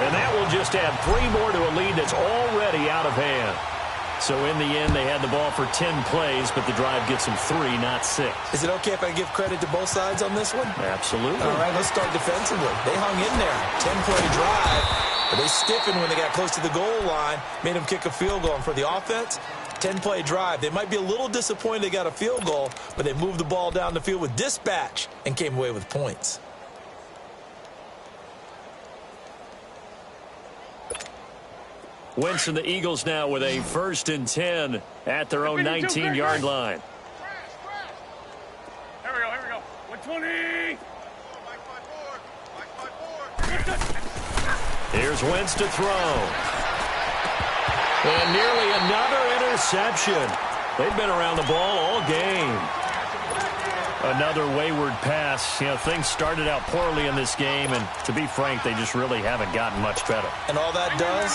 And that will just add 3 more to a lead that's already out of hand. So in the end, they had the ball for 10 plays, but the drive gets them 3, not 6. Is it okay if I give credit to both sides on this one? Absolutely. All right, let's start defensively. They hung in there. 10-play drive, but they stiffened when they got close to the goal line, made them kick a field goal. And for the offense, 10-play drive. They might be a little disappointed they got a field goal, but they moved the ball down the field with dispatch and came away with points. Wentz and the Eagles now with a 1st and 10 at their own 19-yard line. Here we go. 120. Here's Wentz to throw. And nearly another interception. They've been around the ball all game. Another wayward pass. You know, things started out poorly in this game, and to be frank, they just really haven't gotten much better. And all that does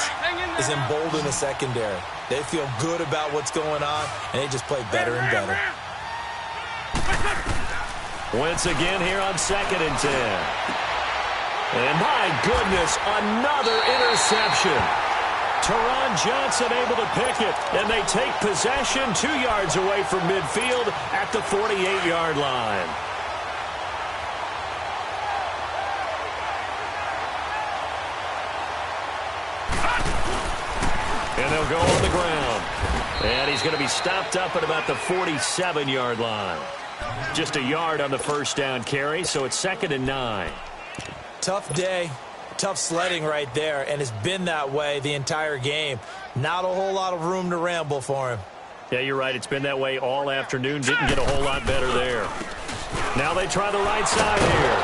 is embolden the secondary. They feel good about what's going on, and they just play better and better. Wentz again here on 2nd and 10. And my goodness, another interception. Teron Johnson able to pick it, and they take possession 2 yards away from midfield at the 48-yard line. And they'll go on the ground. And he's going to be stopped up at about the 47-yard line. Just a yard on the 1st down carry, so it's 2nd and 9. Tough day. Tough sledding right there, and it's been that way the entire game. Not a whole lot of room to ramble for him. Yeah, you're right. It's been that way all afternoon. Didn't get a whole lot better there. Now they try the right side here.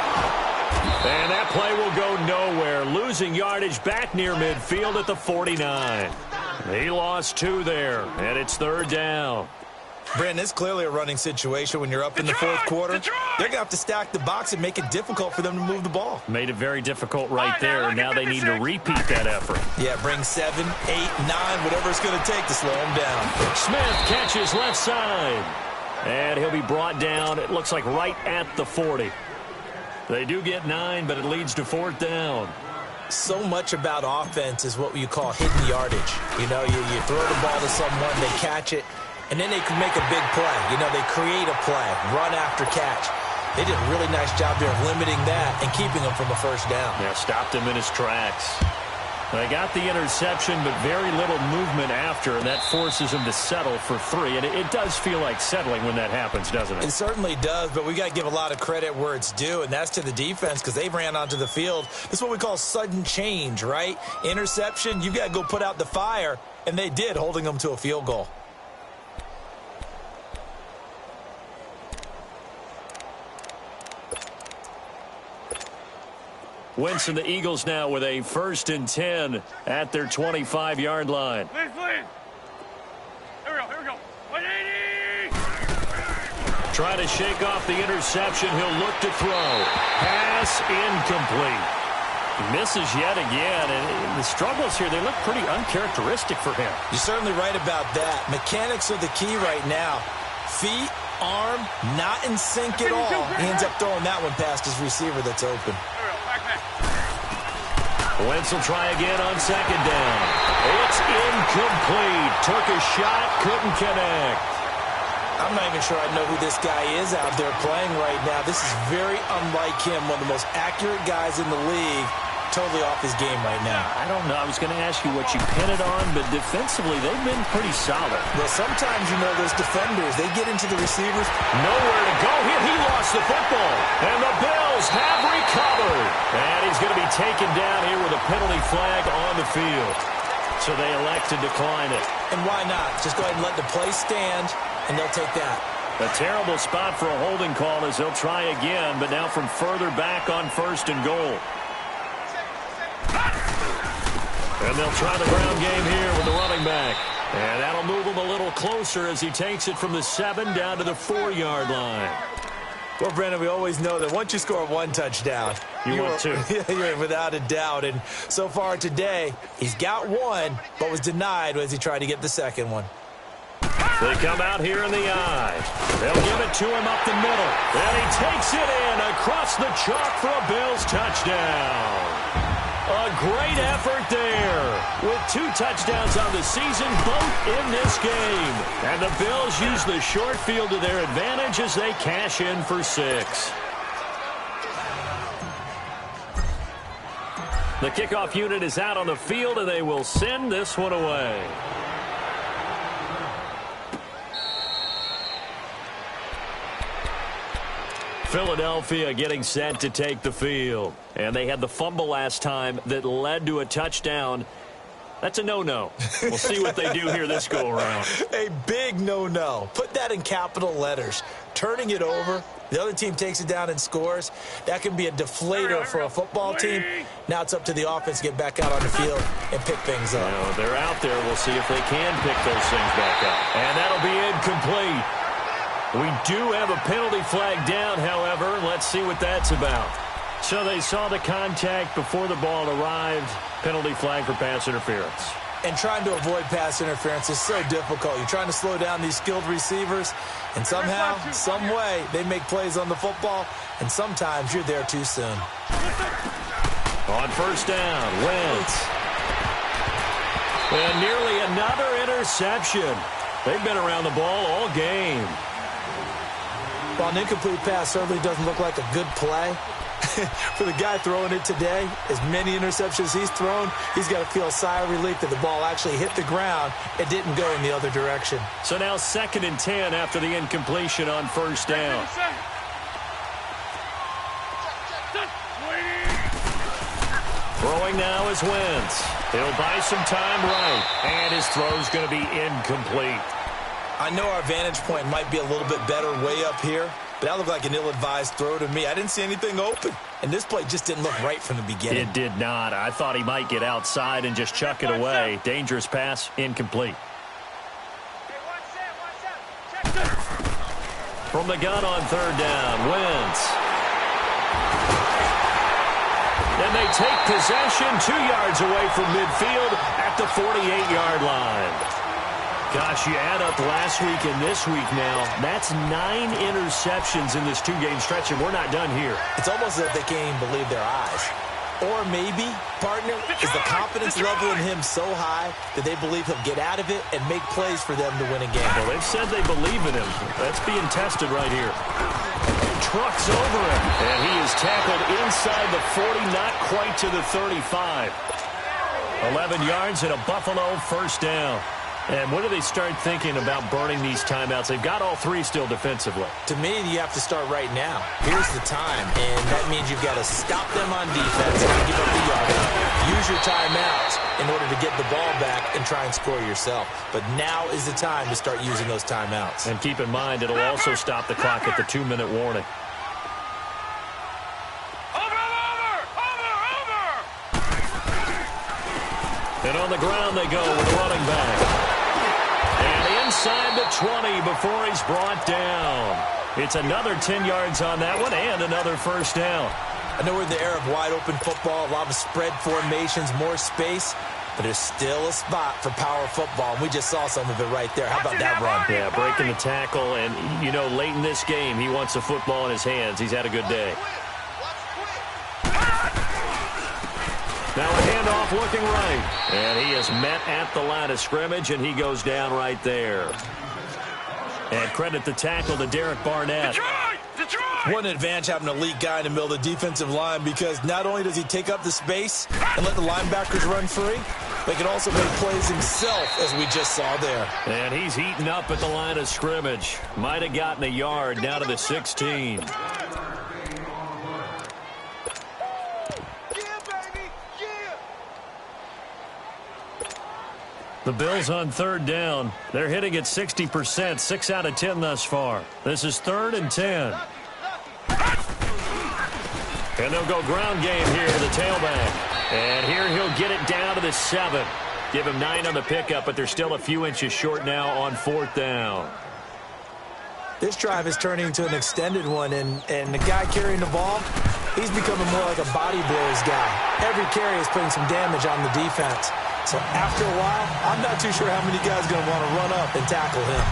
And that play will go nowhere. Losing yardage back near midfield at the 49. He lost 2 there, and it's 3rd down. Brandon, it's clearly a running situation when you're up in the 4th quarter. They're going to have to stack the box and make it difficult for them to move the ball. Made it very difficult right there. Now they need to repeat that effort. Yeah, bring 7, 8, 9, whatever it's going to take to slow them down. Smith catches left side. And he'll be brought down, it looks like right at the 40. They do get 9, but it leads to 4th down. So much about offense is what you call hidden yardage. You know, you throw the ball to someone, they catch it, and then they can make a big play. You know, they create a play, run after catch. They did a really nice job there of limiting that and keeping him from a 1st down. Yeah, stopped him in his tracks. They got the interception, but very little movement after, and that forces him to settle for 3. And it does feel like settling when that happens, doesn't it? It certainly does, but we got to give a lot of credit where it's due, and that's to the defense because they ran onto the field. This is what we call sudden change, right? Interception, you got to go put out the fire, and they did, holding them to a field goal. Wentz and the Eagles now with a 1st and 10 at their 25-yard line. Please. Here we go. 180. Trying to shake off the interception. He'll look to throw. Pass incomplete. Misses yet again. And the struggles here, they look pretty uncharacteristic for him. You're certainly right about that. Mechanics are the key right now. Feet, arm, not in sync at all. He ends up throwing that one past his receiver that's open. Wentz will try again on 2nd down. It's incomplete. Took a shot, couldn't connect. I'm not even sure I know who this guy is out there playing right now. This is very unlike him, one of the most accurate guys in the league. Totally off his game right now. I don't know. I was going to ask you what you pin it on, but defensively, they've been pretty solid. Well, sometimes, you know, those defenders, they get into the receivers. Nowhere to go here. He lost the football. And the Bills have recovered. And he's going to be taken down here with a penalty flag on the field. So they elect to decline it. And why not? Just go ahead and let the play stand, and they'll take that. A terrible spot for a holding call as they'll try again, but now from further back on 1st and goal. And they'll try the ground game here with the running back. And that'll move him a little closer as he takes it from the 7 down to the 4-yard line. Well, Brandon, we always know that once you score 1 touchdown, You want two. Yeah, without a doubt. And so far today, he's got one, but was denied as he tried to get the second one. They come out here in the eye. They'll give it to him up the middle. And he takes it in across the chalk for a Bills touchdown. A great effort there. With 2 touchdowns on the season, both in this game. And the Bills use the short field to their advantage as they cash in for 6. The kickoff unit is out on the field, and they will send this one away. Philadelphia getting set to take the field. And they had the fumble last time that led to a touchdown. That's a no-no. We'll see what they do here this go-around. A big no-no. Put that in capital letters. Turning it over, the other team takes it down and scores. That can be a deflator for a football team. Now it's up to the offense to get back out on the field and pick things up. Well, they're out there. We'll see if they can pick those things back up. And that'll be incomplete. We do have a penalty flag down, however. Let's see what that's about. So they saw the contact before the ball arrived. Penalty flag for pass interference. And trying to avoid pass interference is so difficult. You're trying to slow down these skilled receivers, and somehow, some way, they make plays on the football, and sometimes you're there too soon. On first down, Wentz. And nearly another interception. They've been around the ball all game. While an incomplete pass certainly doesn't look like a good play, for the guy throwing it today, as many interceptions he's thrown, he's got to feel a sigh of relief that the ball actually hit the ground and didn't go in the other direction. So now 2nd and 10 after the incompletion on first down. Throwing now is Wentz. He'll buy some time right, and his throw's going to be incomplete. I know our vantage point might be a little bit better way up here, but that looked like an ill-advised throw to me. I didn't see anything open, and this play just didn't look right from the beginning. It did not. I thought he might get outside and just chuck it away. Dangerous pass, incomplete. From the gun on third down, Wentz. And they take possession 2 yards away from midfield at the 48-yard line. Gosh, you add up last week and this week now, that's 9 interceptions in this 2-game stretch, and we're not done here. It's almost as if they can't even believe their eyes. Or maybe, partner, is the confidence level in him so high that they believe he'll get out of it and make plays for them to win a game. Well, they've said they believe in him. That's being tested right here. Trucks over him, and he is tackled inside the 40, not quite to the 35. 11 yards and a Buffalo first down. And when do they start thinking about burning these timeouts? They've got all 3 still defensively. To me, you have to start right now. Here's the time, and that means you've got to stop them on defense and give up the yardage. Use your timeouts in order to get the ball back and try and score yourself. But now is the time to start using those timeouts. And keep in mind, it'll also stop the clock at the 2-minute warning. And on the ground they go with the running back. And inside the 20 before he's brought down. It's another 10 yards on that one and another first down. I know we're in the era of wide-open football, a lot of spread formations, more space, but there's still a spot for power football, and we just saw some of it right there. How about that run? Yeah, breaking the tackle, and, you know, late in this game, he wants the football in his hands. He's had a good day. Now a handoff looking right. And he is met at the line of scrimmage, and he goes down right there. And credit the tackle to Derek Barnett. What an advantage having an elite guy in the middle of the defensive line, because not only does he take up the space and let the linebackers run free, but he can also make plays himself, as we just saw there. And he's heating up at the line of scrimmage. Might have gotten a yard down to the 16. The Bills on third down. They're hitting at 60%, 6 out of 10 thus far. This is 3rd and 10. And they'll go ground game here to the tailback. And here he'll get it down to the 7. Give him 9 on the pickup, but they're still a few inches short now on 4th down. This drive is turning into an extended one, and the guy carrying the ball, He's becoming more like a body blows guy. Every carry is putting some damage on the defense. So after a while, I'm not too sure how many guys are going to want to run up and tackle him.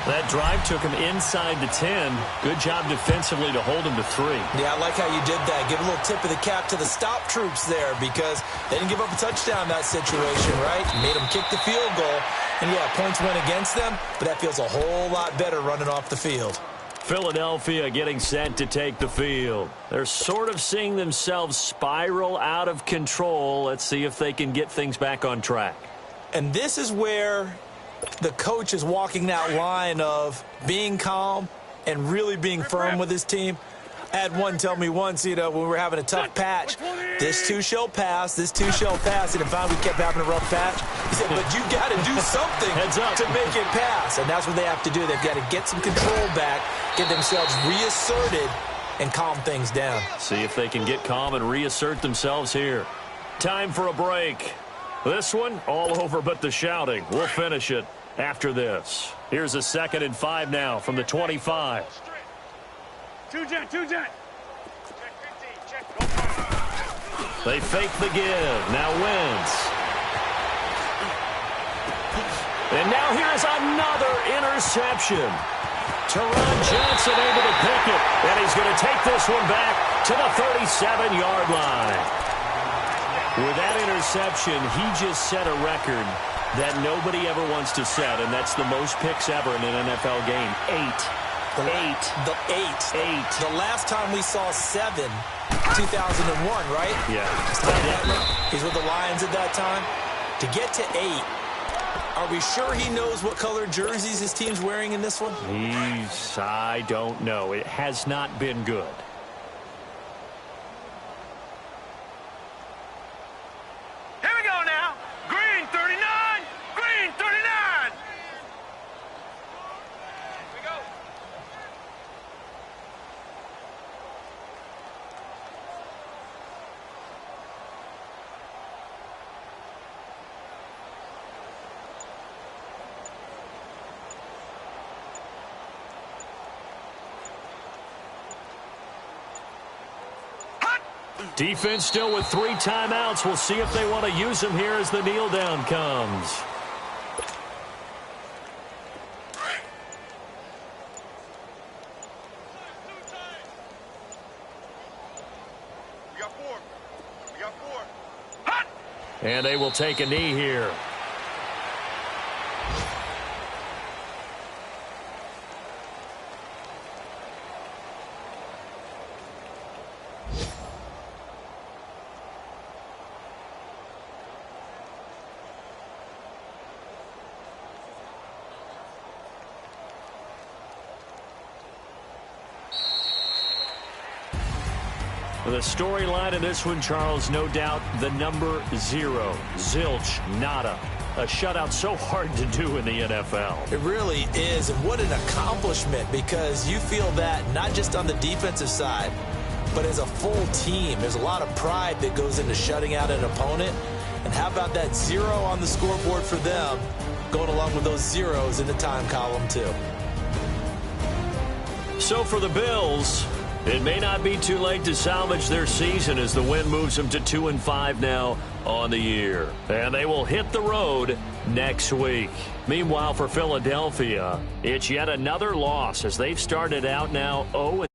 That drive took him inside the 10. Good job defensively to hold him to 3. Yeah, I like how you did that. Give a little tip of the cap to the stop troops there because they didn't give up a touchdown in that situation, right? Made them kick the field goal. And, yeah, points went against them, but that feels a whole lot better running off the field. Philadelphia getting set to take the field. They're sort of seeing themselves spiral out of control. Let's see if they can get things back on track. And this is where the coach is walking that line of being calm and really being firm with his team. I had one tell me once, when we were having a tough patch, this too shall pass, this too shall pass. And finally we kept having a rough patch. He said, but you got to do something to make it pass. And that's what they have to do. They've got to get some control back, get themselves reasserted, and calm things down. See if they can get calm and reassert themselves here. Time for a break. This one, all over but the shouting. We'll finish it after this. Here's a 2nd and 5 now from the 25. Two jet. They fake the give. Now Wentz. And now here's another interception. Teron Johnson able to pick it. And he's going to take this one back to the 37-yard line. With that interception, he just set a record that nobody ever wants to set, and that's the most picks ever in an NFL game. 8. The last time we saw 7, 2001, right? Yeah. He's with the Lions at that time. To get to 8, are we sure he knows what color jerseys his team's wearing in this one? I don't know. It has not been good. Here we go now. Green 39. Green 39. Here we go. Defense still with 3 timeouts. We'll see if they want to use them here as the kneel down comes. We got 4. Hot! And they will take a knee here. The storyline in this one, Charles, no doubt the number 0. Zilch, nada. A shutout so hard to do in the NFL. It really is, and what an accomplishment, because you feel that not just on the defensive side, but as a full team. There's a lot of pride that goes into shutting out an opponent. And how about that 0 on the scoreboard for them, going along with those zeros in the time column too. So for the Bills, it may not be too late to salvage their season as the win moves them to 2-5 now on the year. And they will hit the road next week. Meanwhile, for Philadelphia, it's yet another loss as they've started out now 0-2.